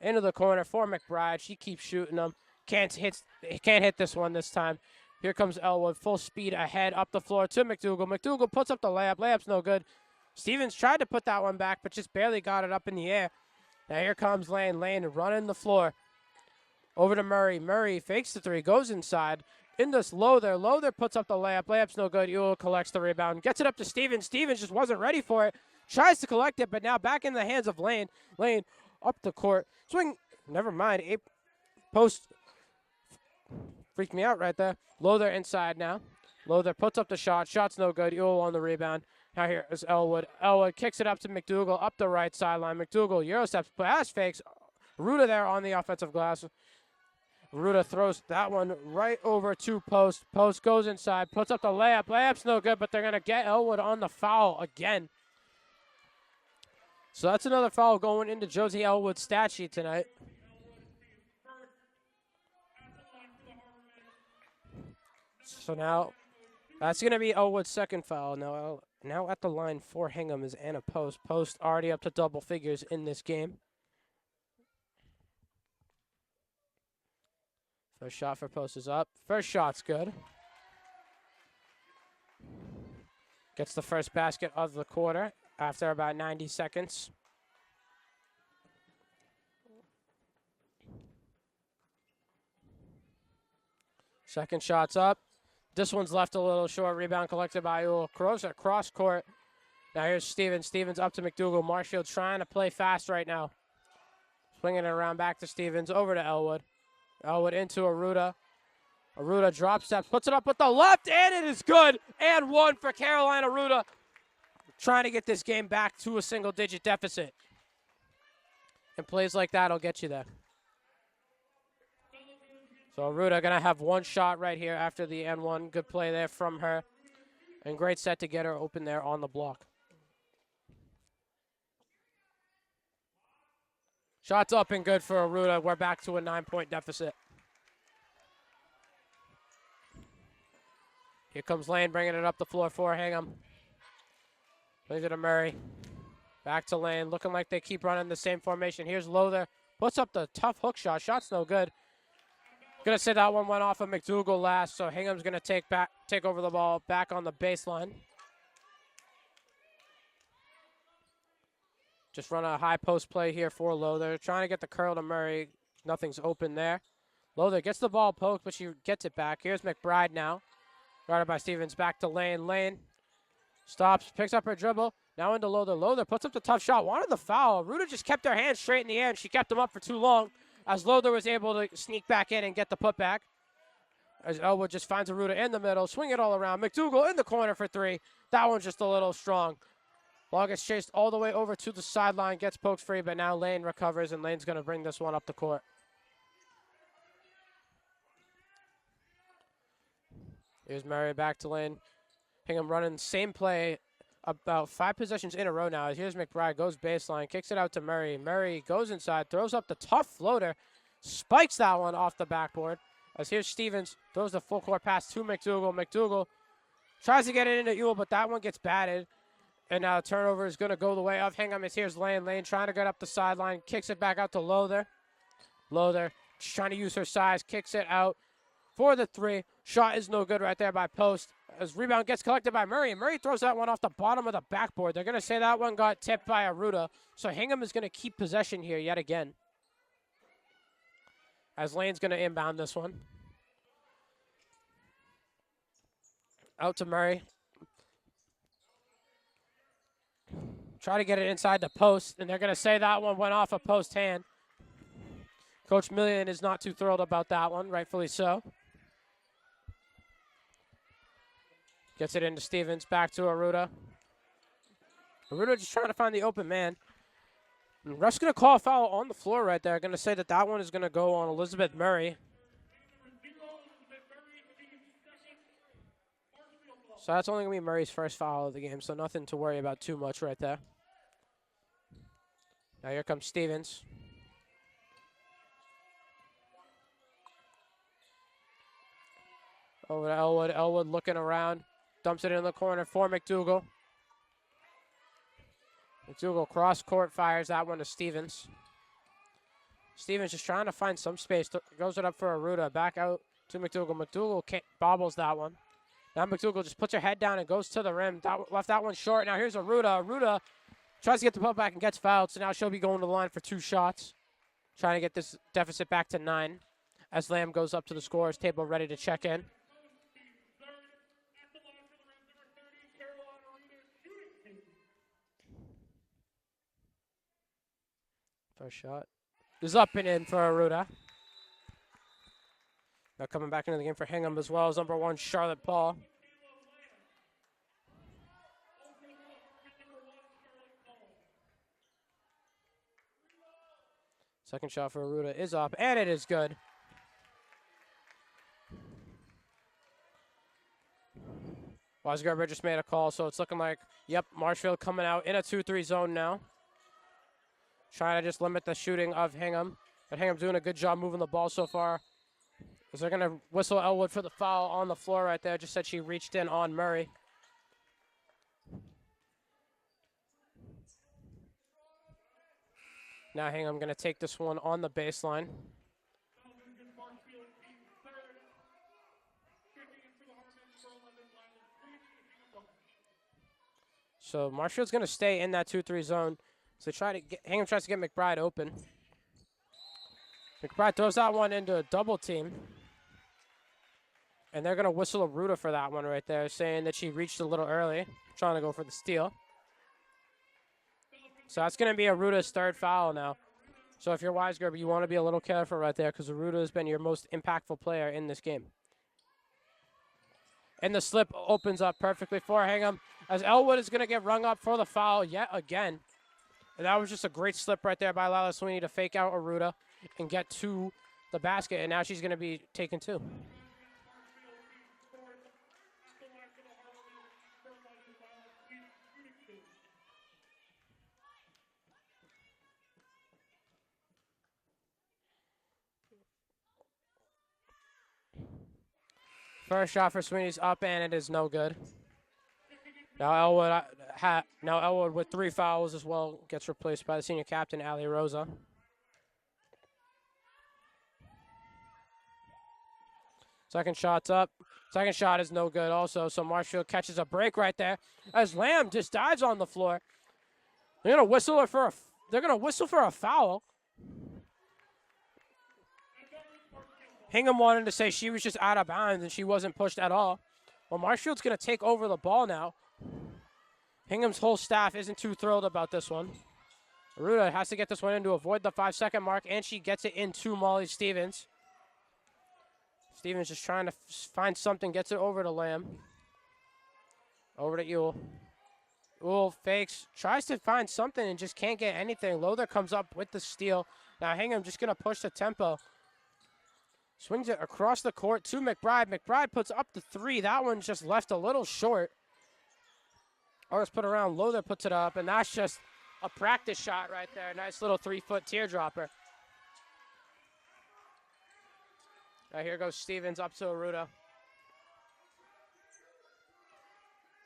Into the corner for McBride. She keeps shooting them. Can't hit this one this time. Here comes Elwood. Full speed ahead up the floor to McDougal. McDougal puts up the layup. Layup's no good. Stevens tried to put that one back, but just barely got it up in the air. Now here comes Lane. Lane running the floor. Over to Murray. Murray fakes the three. Goes inside. In this Lothar. Lothar puts up the layup. Layup's no good. Ewell collects the rebound. Gets it up to Stevens. Stevens just wasn't ready for it. Tries to collect it, but now back in the hands of Lane. Lane up the court. Swing. Never mind. Post. Freaked me out right there. Lothar inside now. Lothar puts up the shot. Shot's no good. Ewell on the rebound. Now here is Elwood. Elwood kicks it up to McDougal up the right sideline. McDougal Euro steps, pass fakes. Ruda there on the offensive glass. Ruda throws that one right over to Post. Post goes inside, puts up the layup. Layup's no good, but they're going to get Elwood on the foul again. So that's another foul going into Josie Elwood's stat sheet tonight. So now that's going to be Elwood's second foul. Now at the line for Hingham is Anna Post. Post already up to double figures in this game. First shot for Post is up. First shot's good. Gets the first basket of the quarter after about 90 seconds. Second shot's up. This one's left a little short. Rebound collected by Ewell. Cross court. Now here's Stevens. Stevens up to McDougal. Marshfield trying to play fast right now. Swinging it around back to Stevens. Over to Elwood. Elwood into Aruda. Aruda drop step. Puts it up with the left, and it is good. And one for Carolina Aruda. trying to get this game back to a single-digit deficit. And plays like that will get you there. So Aruda going to have one shot right here after the N1. Good play there from her. And great set to get her open there on the block. Shots up and good for Aruda. We're back to a 9-point deficit. Here comes Lane bringing it up the floor for Hingham. Leaves it to Murray. Back to Lane. Looking like they keep running the same formation. Here's Lothar. Puts up the tough hook shot. Shot's no good. Gonna say that one went off of McDougal last, so Hingham's gonna take over the ball back on the baseline. Just run a high post play here for Lothar. Trying to get the curl to Murray. Nothing's open there. Lothar gets the ball poked, but she gets it back. Here's McBride now. Guarded by Stevens. Back to Lane. Lane stops, picks up her dribble. Now into Lothar. Lothar puts up the tough shot. Wanted the foul. Ruda just kept her hands straight in the air, and she kept them up for too long as Lothar was able to sneak back in and get the putback. As Elwood just finds Aruda in the middle, swing it all around. McDougal in the corner for three. That one's just a little strong. Ball gets chased all the way over to the sideline, gets poked free, but now Lane recovers, and Lane's going to bring this one up the court. Here's Murray back to Lane. Hingham running the same play about 5 possessions in a row now. Here's McBride, goes baseline, kicks it out to Murray. Murray goes inside, throws up the tough floater, spikes that one off the backboard. As here's Stevens, throws the full court pass to McDougal. McDougal tries to get it into Ewell, but that one gets batted. And now turnover is going to go the way of Hingham. As here's Lane. Lane trying to get up the sideline, kicks it back out to Lothar. Lothar just trying to use her size, kicks it out for the three. Shot is no good right there by Post. As rebound gets collected by Murray, and Murray throws that one off the bottom of the backboard. They're going to say that one got tipped by Aruda. So Hingham is going to keep possession here yet again. As Lane's going to inbound this one. Out to Murray. Try to get it inside the post, and they're going to say that one went off a post hand. Coach Millian is not too thrilled about that one, rightfully so. Gets it into Stevens, back to Aruda. Aruda just trying to find the open man. And ref's going to call a foul on the floor right there. Going to say that that one is going to go on Elizabeth Murray. So that's only going to be Murray's first foul of the game, so nothing to worry about too much right there. Now here comes Stevens. Over to Elwood. Elwood looking around. Dumps it in the corner for McDougal. McDougal cross court fires that one to Stevens. Stevens just trying to find some space. Goes it up for Aruda. Back out to McDougal. McDougal bobbles that one. Now McDougal just puts her head down and goes to the rim. Left that one short. Now here's Aruda. Aruda tries to get the puck back and gets fouled. So now she'll be going to the line for 2 shots. Trying to get this deficit back to 9. As Lamb goes up to the scorer's table ready to check in. First shot is up and in for Aruda. Now coming back into the game for Hingham as well as number 1, Charlotte Paul. Second shot for Aruda is up, and it is good. Weisgerber just made a call, so it's looking like, yep, Marshfield coming out in a 2-3 zone now. Trying to just limit the shooting of Hingham. But Hingham's doing a good job moving the ball so far. As they're going to whistle Elwood for the foul on the floor right there. Just said she reached in on Murray. Now Hingham going to take this one on the baseline. So Marshfield's going to stay in that 2-3 zone. So Hingham tries to get McBride open. McBride throws that one into a double team. And they're going to whistle Aruda for that one right there, saying that she reached a little early, trying to go for the steal. So that's going to be Aruda's 3rd foul now. So if you're Weisgerber, you want to be a little careful right there because Aruda has been your most impactful player in this game. And the slip opens up perfectly for Hingham. as Elwood is going to get rung up for the foul yet again. And that was just a great slip right there by Lala Sweeney to fake out Aruda and get to the basket. And now she's going to be taken 2. First shot for Sweeney's up, and it is no good. Now Elwood with 3 fouls as well gets replaced by the senior captain, Ali Rosa. Second shot's up. Second shot is no good also, so Marshfield catches a break right there as Lamb just dives on the floor. They're gonna whistle for a foul. Hingham wanted to say she was just out of bounds and she wasn't pushed at all. Well, Marshfield's going to take over the ball now. Hingham's whole staff isn't too thrilled about this one. Aruda has to get this one in to avoid the 5-second mark, and she gets it into Molly Stevens. Stevens just trying to find something, gets it over to Lamb. Over to Ewell. Ewell fakes, tries to find something and just can't get anything. Lother comes up with the steal. Now Hingham just going to push the tempo. Swings it across the court to McBride. McBride puts up the 3. That one's just left a little short. Ours put around. Lother puts it up, and that's just a practice shot right there. Nice little 3-foot teardropper. Now here goes Stevens up to Aruda.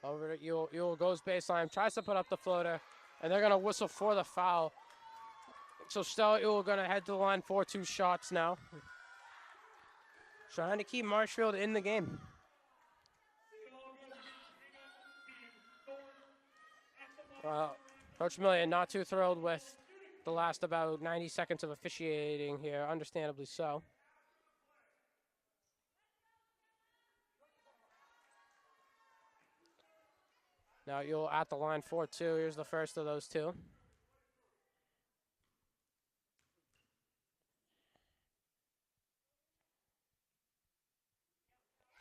Over to Ewell. Ewell goes baseline, tries to put up the floater, and they're going to whistle for the foul. So Stella Ewell going to head to the line for 2 shots now. Trying to keep Marshfield in the game. Coach Millian not too thrilled with the last about 90 seconds of officiating here, understandably so. Now you'll at the line for 2. Here's the first of those 2.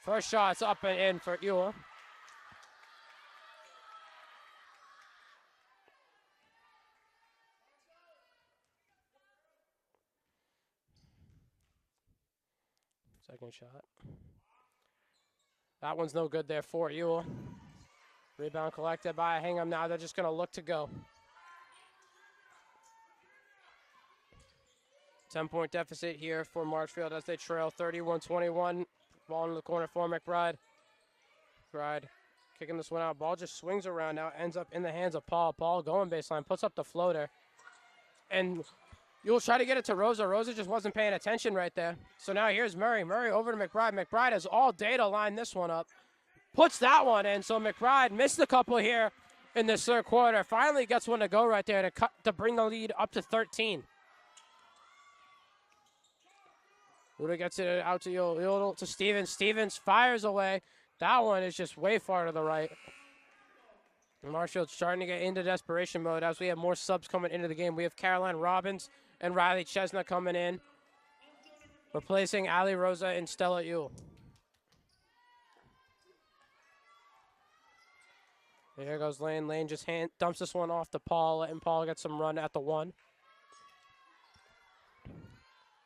First shot's up and in for Ewell. Second shot. That one's no good there for Ewell. Rebound collected by Hingham. Now they're just going to look to go. 10-point deficit here for Marshfield as they trail 31-21. Ball in the corner for McBride. McBride kicking this one out. Ball just swings around now. Ends up in the hands of Paul. Paul going baseline. Puts up the floater. And you'll try to get it to Rosa. Rosa just wasn't paying attention right there. So now here's Murray. Murray over to McBride. McBride has all day to line this one up. Puts that one in. So McBride missed a couple here in this third quarter. Finally gets one to go right there to bring the lead up to 13. Ruda gets it out to Ewell to Stevens. Stevens fires away. That one is just way far to the right. Marshfield's starting to get into desperation mode as we have more subs coming into the game. We have Caroline Robbins and Riley Chesna coming in, replacing Ali Rosa and Stella Ewell. There goes Lane. Lane just dumps this one off to Paul, letting Paul get some run at the 1.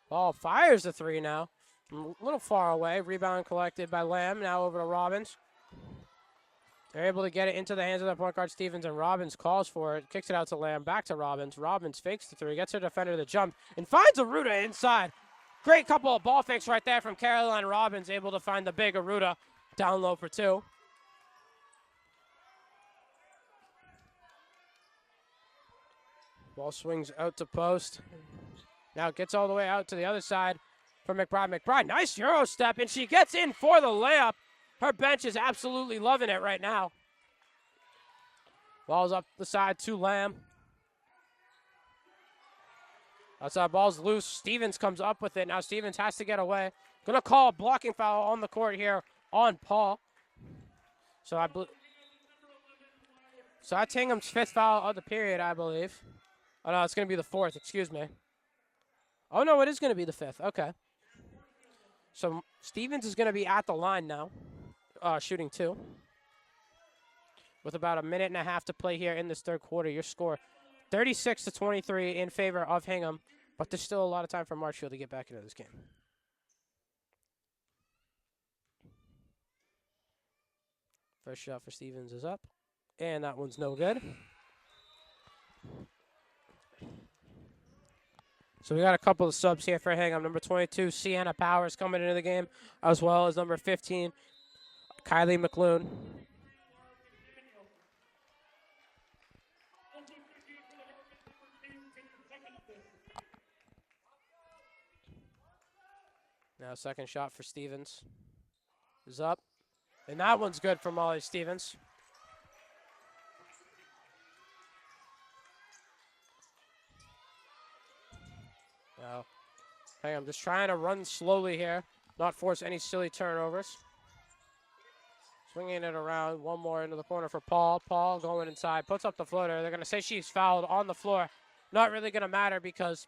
Paul fires the 3 now. A little far away. Rebound collected by Lamb. Now over to Robbins. They're able to get it into the hands of the point guard Stevens, and Robbins calls for it. Kicks it out to Lamb. Back to Robbins. Robbins fakes the 3. Gets her defender to jump and finds Aruda inside. Great couple of ball fakes right there from Caroline Robbins. Able to find the big Aruda down low for 2. Ball swings out to post. Now it gets all the way out to the other side for McBride. McBride, nice Euro step, and she gets in for the layup. Her bench is absolutely loving it right now. Ball's up the side to Lamb. Outside ball's loose. Stevens comes up with it. Now Stevens has to get away. Gonna call a blocking foul on the court here on Paul. So that's Hingham's 5th foul of the period, I believe. Oh, no, it's going to be the 4th. Excuse me. Oh, no, it is going to be the 5th. Okay. So Stevens is going to be at the line now, shooting 2. with about a minute and a half to play here in this third quarter. Your score 36-23 in favor of Hingham, but there's still a lot of time for Marshfield to get back into this game. First shot for Stevens is up, and that one's no good. So we got a couple of subs here for Hingham. Number 22, Sienna Powers coming into the game, as well as number 15, Kylie McLoone. Now second shot for Stevens is up. And that one's good for Molly Stevens. Now, hey, I'm just trying to run slowly here, not force any silly turnovers. Swinging it around, one more into the corner for Paul. Paul going inside, puts up the floater. They're going to say she's fouled on the floor. Not really going to matter because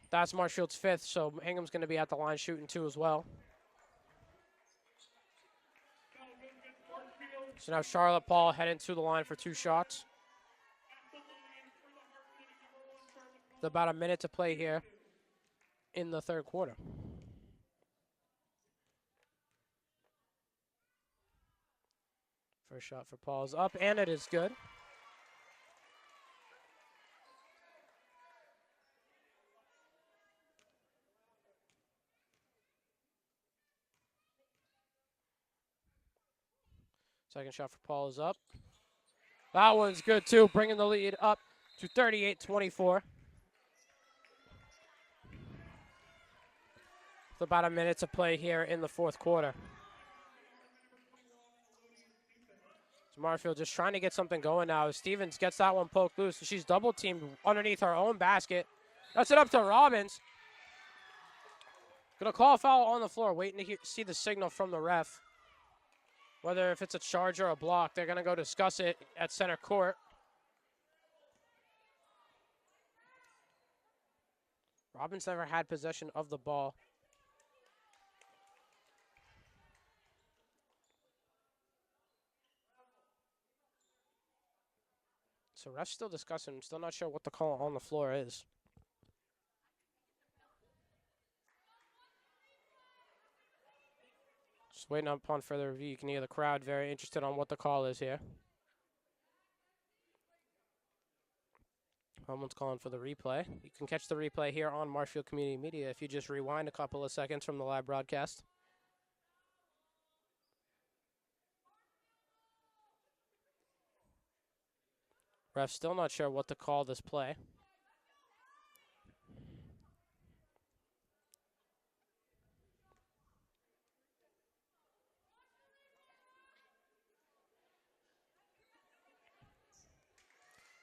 that's Marshfield's fifth, so Hingham's going to be at the line shooting two as well. So now Charlotte Paul heading to the line for two shots. It's about a minute to play here in the third quarter. First shot for Paul is up, and it is good. Second shot for Paul is up. That one's good, too, bringing the lead up to 38-24. With about a minute to play here in the fourth quarter. So Marshfield just trying to get something going now. Stevens gets that one poked loose. She's double-teamed underneath her own basket. That's it up to Robbins. Gonna call a foul on the floor, waiting to see the signal from the ref. Whether if it's a charge or a block, they're going to go discuss it at center court. Robbins never had possession of the ball. So ref's still discussing. I'm still not sure what the call on the floor is. Just waiting upon further review. You can hear the crowd very interested on what the call is here. Someone's calling for the replay. You can catch the replay here on Marshfield Community Media if you just rewind a couple of seconds from the live broadcast. Ref still not sure what to call this play.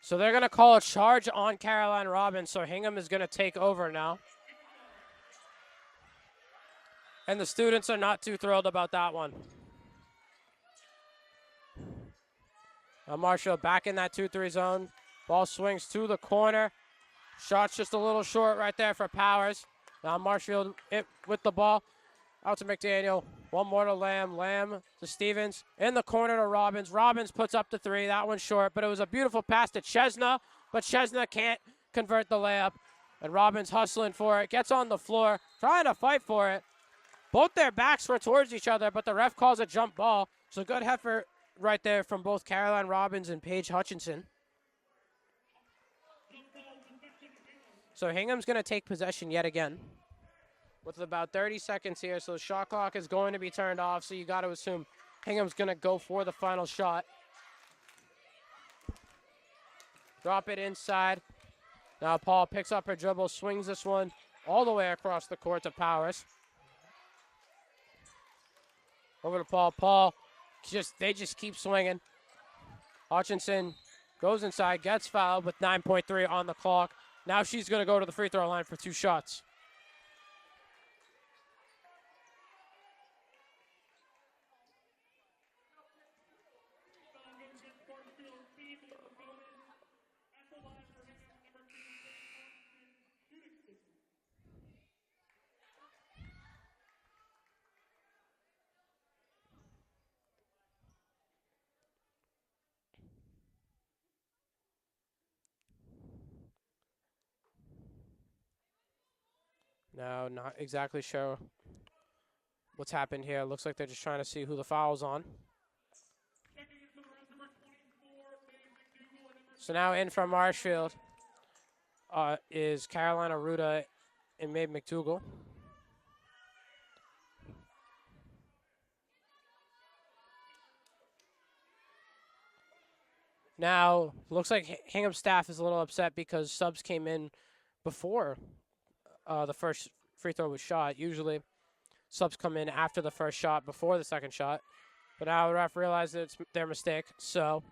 So they're going to call a charge on Caroline Robbins, so Hingham is going to take over now. And the students are not too thrilled about that one. Marshall back in that 2-3 zone. Ball swings to the corner. Shot's just a little short right there for Powers. Now Marshfield with the ball. Out to McDaniel. One more to Lamb. Lamb to Stevens. In the corner to Robbins. Robbins puts up the three. That one's short, but it was a beautiful pass to Chesna. But Chesna can't convert the layup. And Robbins hustling for it. Gets on the floor. Trying to fight for it. Both their backs were towards each other, but the ref calls a jump ball. So good effort right there from both Caroline Robbins and Paige Hutchinson. So Hingham's going to take possession yet again. With about 30 seconds here, so the shot clock is going to be turned off, so you got to assume Hingham's going to go for the final shot. Drop it inside. Now Paul picks up her dribble, swings this one all the way across the court to Powers. Over to Paul. Paul, they just keep swinging. Hutchinson goes inside, gets fouled with 9.3 on the clock. Now she's going to go to the free throw line for two shots. Now, not exactly sure what's happened here. Looks like they're just trying to see who the foul's on. So now in from Marshfield is Carolina Ruda and Maeve McDougal. Now, looks like Hingham staff is a little upset because subs came in before the first free throw was shot. Usually, subs come in after the first shot, before the second shot. But now the ref realized that it's their mistake, so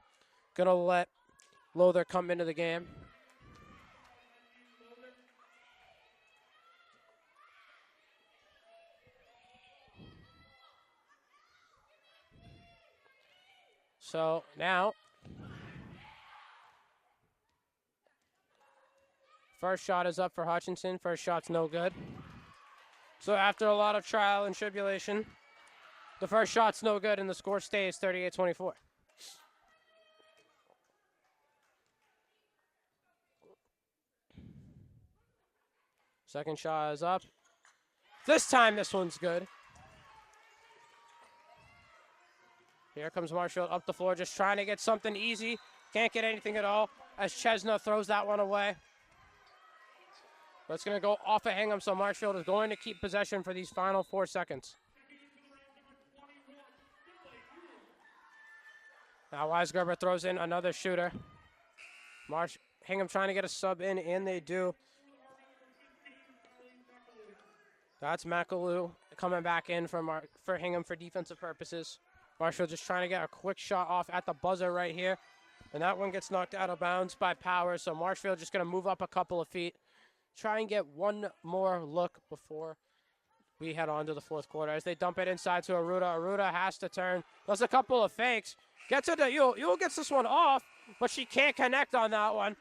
going to let Lothar come into the game. So now, first shot is up for Hutchinson. First shot's no good. So after a lot of trial and tribulation, the first shot's no good and the score stays 38-24. Second shot is up. This time this one's good. Here comes Marshfield up the floor, just trying to get something easy. Can't get anything at all as Chesna throws that one away. But it's going to go off of Hingham, so Marshfield is going to keep possession for these final 4 seconds. Now Weisgerber throws in another shooter. Hingham trying to get a sub in, and they do. That's McAloo coming back in for Hingham for defensive purposes. Marshfield just trying to get a quick shot off at the buzzer right here. And that one gets knocked out of bounds by Power. So Marshfield just going to move up a couple of feet. Try and get one more look before we head on to the fourth quarter. As they dump it inside to Aruda. Aruda has to turn. Does a couple of fakes. Gets it to Yule. Yule gets this one off, but she can't connect on that one.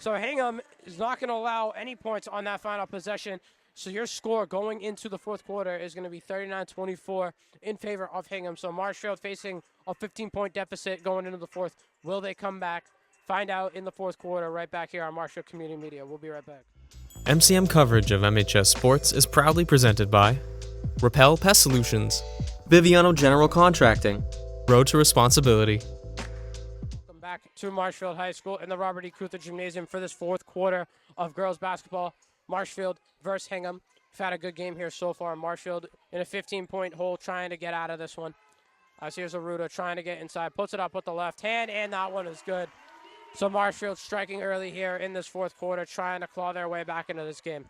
So Hingham is not going to allow any points on that final possession. So your score going into the fourth quarter is going to be 39-24 in favor of Hingham. So Marshfield facing a 15-point deficit going into the fourth. Will they come back? Find out in the fourth quarter right back here on Marshfield Community Media. We'll be right back. MCM coverage of MHS Sports is proudly presented by Repel Pest Solutions, Biviano General Contracting, Road to Responsibility. Welcome back to Marshfield High School in the Robert E. Keuther Gymnasium for this fourth quarter of girls basketball. Marshfield versus Hingham. We've had a good game here so far. Marshfield in a 15-point hole trying to get out of this one. Here's Aruda trying to get inside. Puts it up with the left hand, and that one is good. So Marshfield striking early here in this fourth quarter, trying to claw their way back into this game.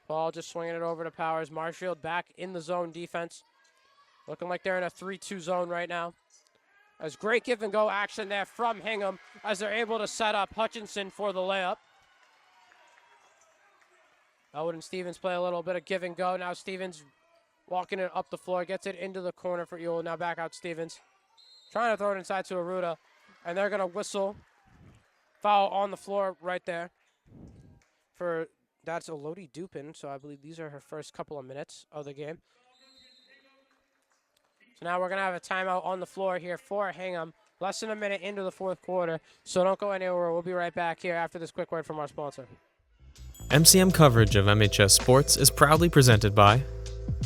Ball just swinging it over to Powers. Marshfield back in the zone defense. Looking like they're in a 3-2 zone right now. As great give-and-go action there from Hingham as they're able to set up Hutchinson for the layup. Elwood and Stevens play a little bit of give and go. Now Stevens walking it up the floor, gets it into the corner for Ewell. Now back out Stevens. Trying to throw it inside to Aruda. And they're going to whistle. Foul on the floor right there. That's Elodie Dupin, so I believe these are her first couple of minutes of the game. So now we're going to have a timeout on the floor here for Hingham. Less than a minute into the fourth quarter, so don't go anywhere. We'll be right back here after this quick word from our sponsor. MCM coverage of MHS Sports is proudly presented by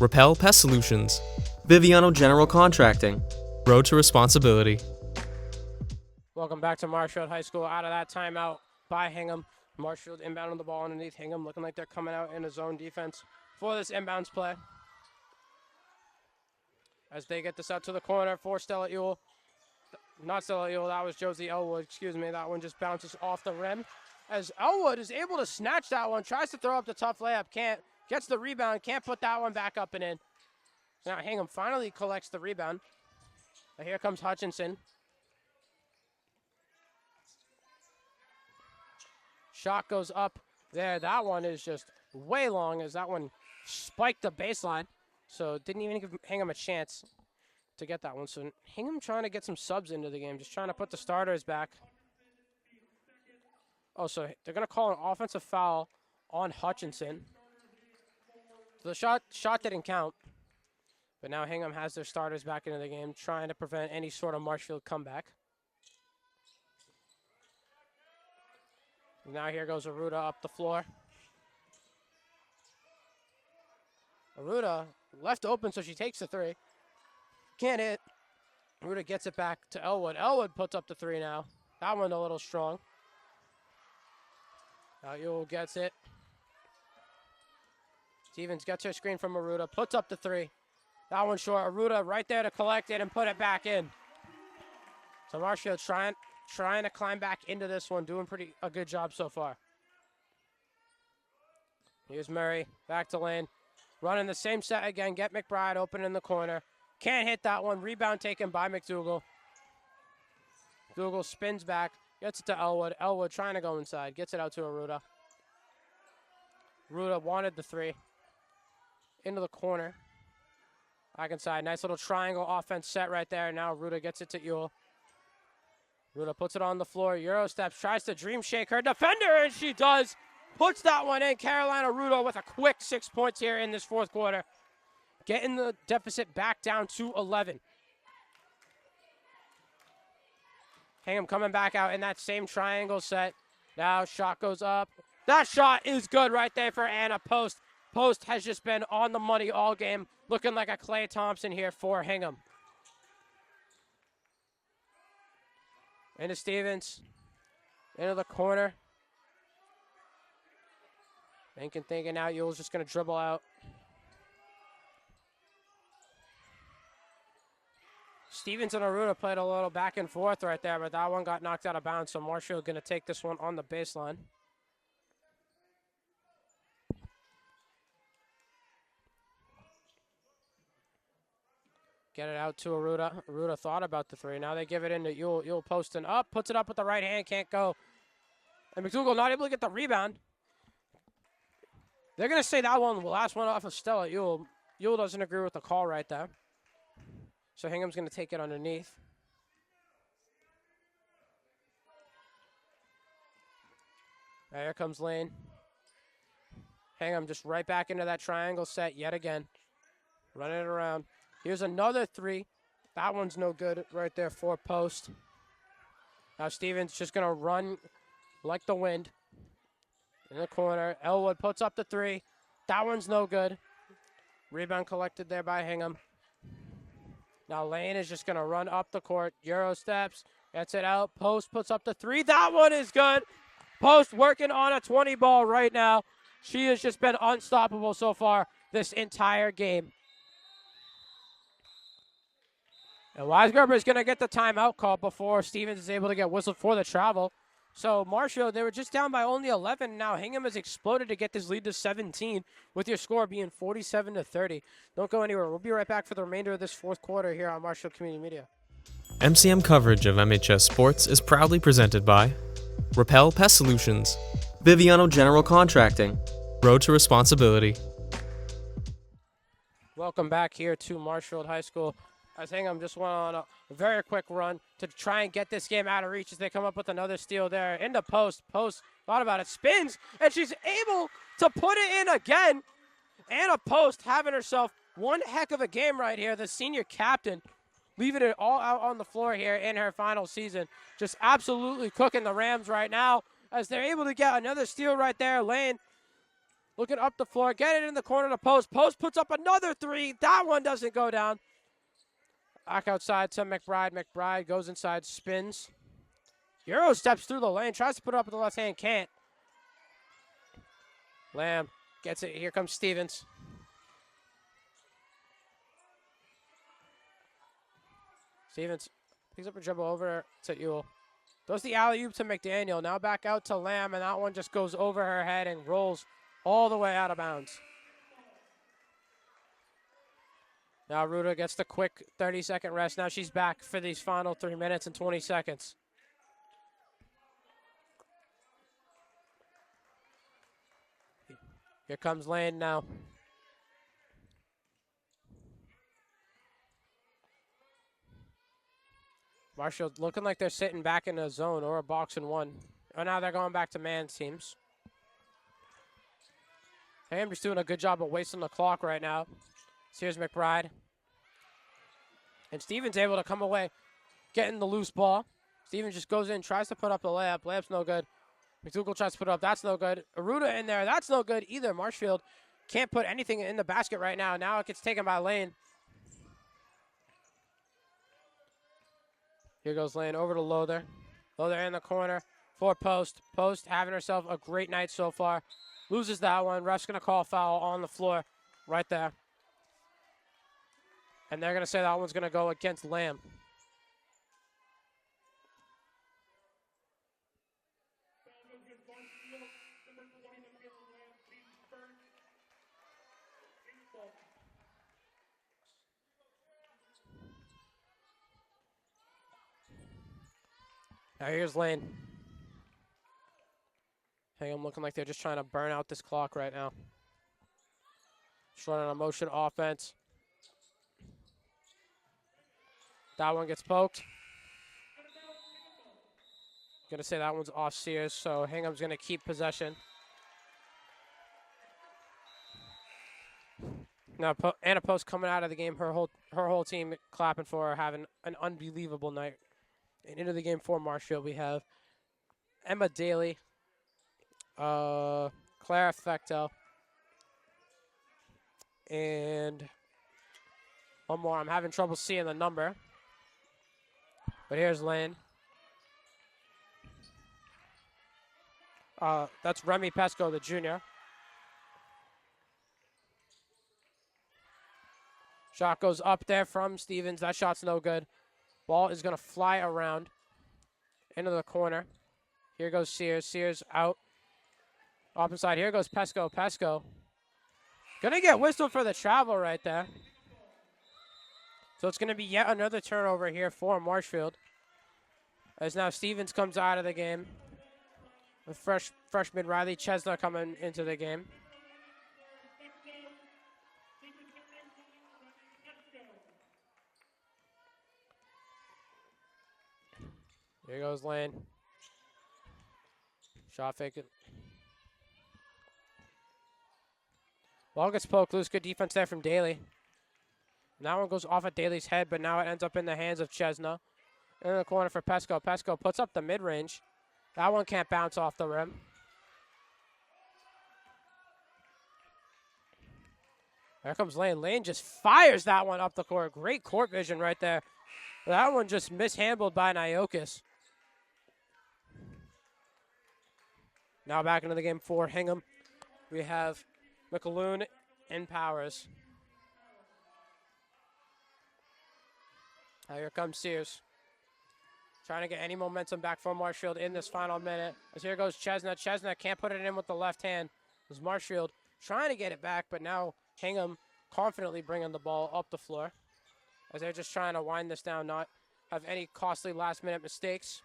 Repel Pest Solutions, Biviano General Contracting, Road to Responsibility. Welcome back to Marshfield High School. Out of that timeout by Hingham. Marshfield inbounding the ball underneath Hingham, looking like they're coming out in a zone defense for this inbounds play. As they get this out to the corner for Stella Ewell. Not Stella Ewell, that was Josie Elwood, excuse me. That one just bounces off the rim. As Elwood is able to snatch that one, tries to throw up the tough layup, can't, gets the rebound, can't put that one back up and in. Now Hingham finally collects the rebound. Now here comes Hutchinson. Shot goes up there. That one is just way long as that one spiked the baseline. So didn't even give Hingham a chance to get that one. So Hingham trying to get some subs into the game, just trying to put the starters back. Oh, so they're going to call an offensive foul on Hutchinson. So the shot didn't count. But now Hingham has their starters back into the game, trying to prevent any sort of Marshfield comeback. Now here goes Aruda up the floor. Aruda left open, so she takes the 3. Can't hit. Aruda gets it back to Elwood. Elwood puts up the 3 now. That one a little strong. Now Ewell gets it. Stevens gets her screen from Aruda, puts up the 3. That one short. Aruda right there to collect it and put it back in. So Marshfield trying to climb back into this one, doing a good job so far. Here's Murray, back to lane. Running the same set again, get McBride open in the corner. Can't hit that one, rebound taken by McDougal. McDougal spins back, gets it to Elwood. Elwood trying to go inside, gets it out to Aruda. Aruda wanted the 3. Into the corner. Back inside, nice little triangle offense set right there. Now Aruda gets it to Ewell. Aruda puts it on the floor, Euro steps, tries to dream shake her defender, and she does. Puts that one in. Carolina Aruda with a quick 6 points here in this fourth quarter. Getting the deficit back down to 11. Hingham coming back out in that same triangle set. Now shot goes up. That shot is good right there for Anna Post. Post has just been on the money all game. Looking like a Klay Thompson here for Hingham. Into Stevens. Into the corner. Thinking out. Ewell's just going to dribble out. Stevens and Aruda played a little back and forth right there, but that one got knocked out of bounds, so Marshfield going to take this one on the baseline. Get it out to Aruda. Aruda thought about the 3. Now they give it into Ewell. Ewell posting up, puts it up with the right hand, can't go. And McDougal not able to get the rebound. They're going to say that one, the last one off of Stella Ewell. Ewell doesn't agree with the call right there. So Hingham's going to take it underneath. Here comes Lane. Hingham just right back into that triangle set yet again. Running it around. Here's another 3. That one's no good right there for Post. Now Stevens just going to run like the wind. In the corner. Elwood puts up the 3. That one's no good. Rebound collected there by Hingham. Now Lane is just going to run up the court. Euro steps. Gets it out. Post puts up the 3. That one is good. Post working on a 20 ball right now. She has just been unstoppable so far this entire game. And Weisgerber is going to get the timeout call before Stevens is able to get whistled for the travel. So Marshfield, they were just down by only 11. Now Hingham has exploded to get this lead to 17, with your score being 47-30. Don't go anywhere. We'll be right back for the remainder of this fourth quarter here on Marshfield Community Media. MCM coverage of MHS Sports is proudly presented by Repel Pest Solutions, Biviano General Contracting. Road to Responsibility. Welcome back here to Marshfield High School. As Hingham just went on a very quick run to try and get this game out of reach as they come up with another steal there. Into Post. Post thought about it. Spins, and she's able to put it in again. Anna Post having herself one heck of a game right here. The senior captain leaving it all out on the floor here in her final season. Just absolutely cooking the Rams right now as they're able to get another steal right there. Lane looking up the floor. Get it in the corner to Post. Post puts up another 3. That one doesn't go down. Back outside to McBride. McBride goes inside, spins. Euro steps through the lane, tries to put it up with the left hand, can't. Lamb gets it. Here comes Stevens. Stevens picks up a dribble over to Ewell. Does the alley-oop to McDaniel. Now back out to Lamb, and that one just goes over her head and rolls all the way out of bounds. Now Aruda gets the quick 30-second rest. Now she's back for these final 3 minutes and 20 seconds. Here comes Lane now. Marshfield looking like they're sitting back in a zone or a box and one. Oh, now they're going back to man teams. Ham just doing a good job of wasting the clock right now. Here's McBride. And Stevens able to come away, getting the loose ball. Stevens just goes in, tries to put up the layup. Layup's no good. McDougal tries to put it up. That's no good. Aruda in there. That's no good either. Marshfield can't put anything in the basket right now. Now it gets taken by Lane. Here goes Lane over to Lothar. Lothar in the corner for Post. Post having herself a great night so far. Loses that one. Ref's going to call a foul on the floor right there. And they're going to say that one's going to go against Lamb. Now here's Lane. Hingham looking like they're just trying to burn out this clock right now. Just running a motion offense. That one gets poked. Gonna say that one's off Sears, so Hingham's gonna keep possession. Now Anna Post coming out of the game, her whole team clapping for her, having an unbelievable night. And into the game for Marshfield, we have Emma Daly, Clara Fechtel, and one more. I'm having trouble seeing the number. But here's Lane. That's Remy Pesco, the junior. Shot goes up there from Stevens. That shot's no good. Ball is going to fly around into the corner. Here goes Sears. Sears out. Off inside. Here goes Pesco. Pesco. Going to get whistled for the travel right there. So it's going to be yet another turnover here for Marshfield. As now Stevens comes out of the game. With freshman Riley Chesna coming into the game. Here goes Lane. Shot fake it. Ball gets poked loose. Good defense there from Daly. And that one goes off at Daly's head, but now it ends up in the hands of Chesna. In the corner for Pesco. Pesco puts up the mid-range. That one can't bounce off the rim. There comes Lane. Lane just fires that one up the court. Great court vision right there. That one just mishandled by Nyokas. Now back into the game for Hingham. We have McAloon and Powers. Now here comes Sears. Trying to get any momentum back for Marshfield in this final minute. As here goes Chesna. Chesna can't put it in with the left hand. It was Marshfield trying to get it back, but now Hingham confidently bringing the ball up the floor. As they're just trying to wind this down, not have any costly last-minute mistakes.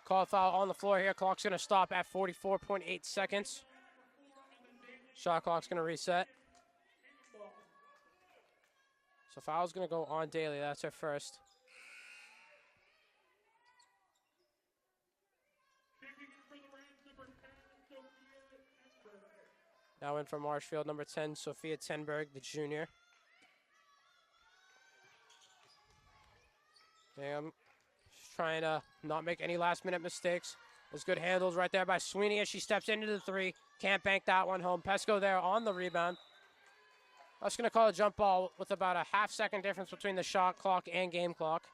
Call foul on the floor here. Clock's going to stop at 44.8 seconds. Shot clock's going to reset. So foul's going to go on Daly. That's her first. Now in for Marshfield, number 10, Sophia Tenberg, the junior. Damn. She's trying to not make any last-minute mistakes. There's good handles right there by Sweeney as she steps into the three. Can't bank that one home. Pesco there on the rebound. I was going to call a jump ball with about a half-second difference between the shot clock and game clock.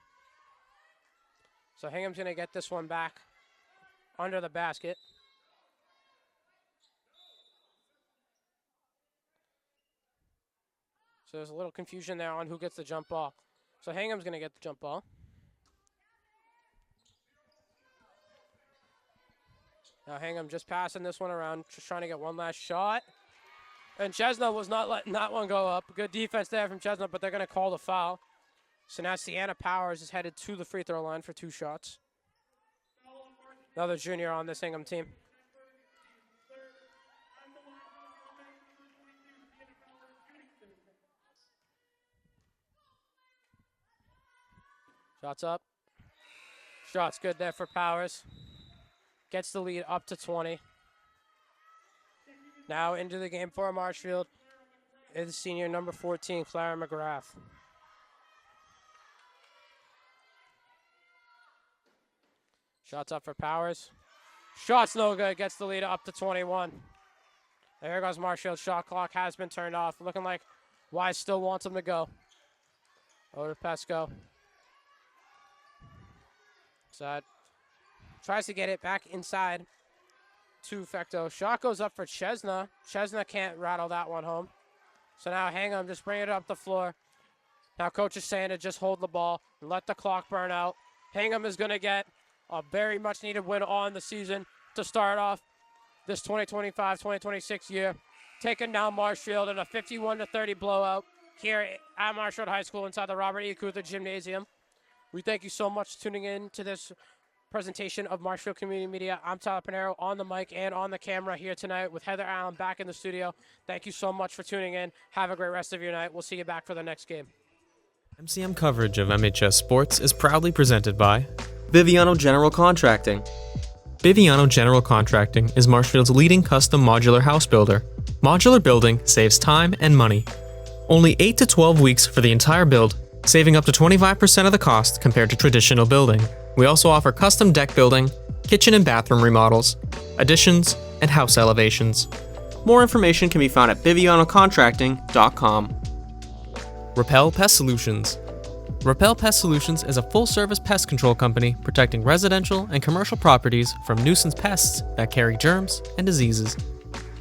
So Hingham's going to get this one back under the basket. So there's a little confusion there on who gets the jump ball. So Hingham's going to get the jump ball. Now Hingham just passing this one around, just trying to get one last shot. And Chesna was not letting that one go up. Good defense there from Chesna, but they're going to call the foul. So now Sienna Powers is headed to the free throw line for 2 shots. Another junior on this Hingham team. Shots up. Shots good there for Powers. Gets the lead up to 20. Now into the game for Marshfield is senior number 14, Clara McGrath. Shots up for Powers. Shots no good. Gets the lead up to 21. There goes Marshfield. Shot clock has been turned off. Looking like Wise still wants him to go. Over to Pesco. Side. Tries to get it back inside to Fecto. Shot goes up for Chesna. Chesna can't rattle that one home. So now Hingham just bring it up the floor. Now coach is saying to just hold the ball and let the clock burn out. Hingham is going to get a very much needed win on the season to start off this 2025-2026 year. Taking down Marshfield in a 51-30 blowout here at Marshfield High School inside the Robert E. Keuther Gymnasium. We thank you so much for tuning in to this presentation of Marshfield Community Media. I'm Tyler Pinheiro on the mic and on the camera here tonight with Heather Allen back in the studio. Thank you so much for tuning in. Have a great rest of your night. We'll see you back for the next game. MCM coverage of MHS sports is proudly presented by Biviano General Contracting. Biviano General Contracting is Marshfield's leading custom modular house builder. Modular building saves time and money. Only 8 to 12 weeks for the entire build, saving up to 25% of the cost compared to traditional building. We also offer custom deck building, kitchen and bathroom remodels, additions, and house elevations. More information can be found at bivianocontracting.com. Repel Pest Solutions. Repel Pest Solutions is a full-service pest control company protecting residential and commercial properties from nuisance pests that carry germs and diseases.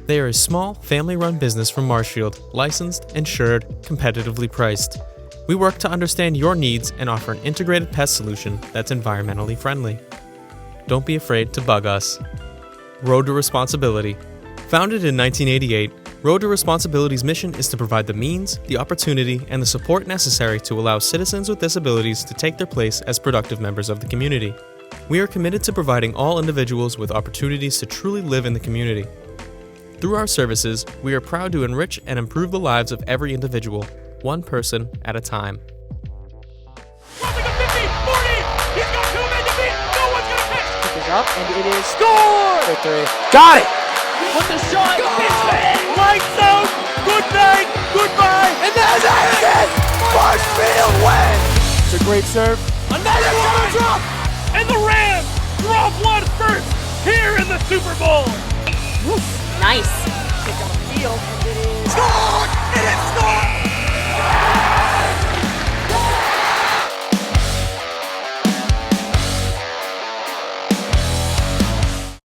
They are a small, family-run business from Marshfield, licensed, insured, competitively priced. We work to understand your needs and offer an integrated pest solution that's environmentally friendly. Don't be afraid to bug us. Road to Responsibility. Founded in 1988, Road to Responsibility's mission is to provide the means, the opportunity, and the support necessary to allow citizens with disabilities to take their place as productive members of the community. We are committed to providing all individuals with opportunities to truly live in the community. Through our services, we are proud to enrich and improve the lives of every individual, one person at a time. Crossing the 50, 40. He's got 2 men to beat. No one's going to catch. Kick is up, and it is score! For 3. Got it. With the shot. It's in. Lights out. Good night. Goodbye. And there's it. Marshfield wins. It's a great serve. Another one. Drop. And the Rams drop one first here in the Super Bowl. Nice. Kick on the field, and it is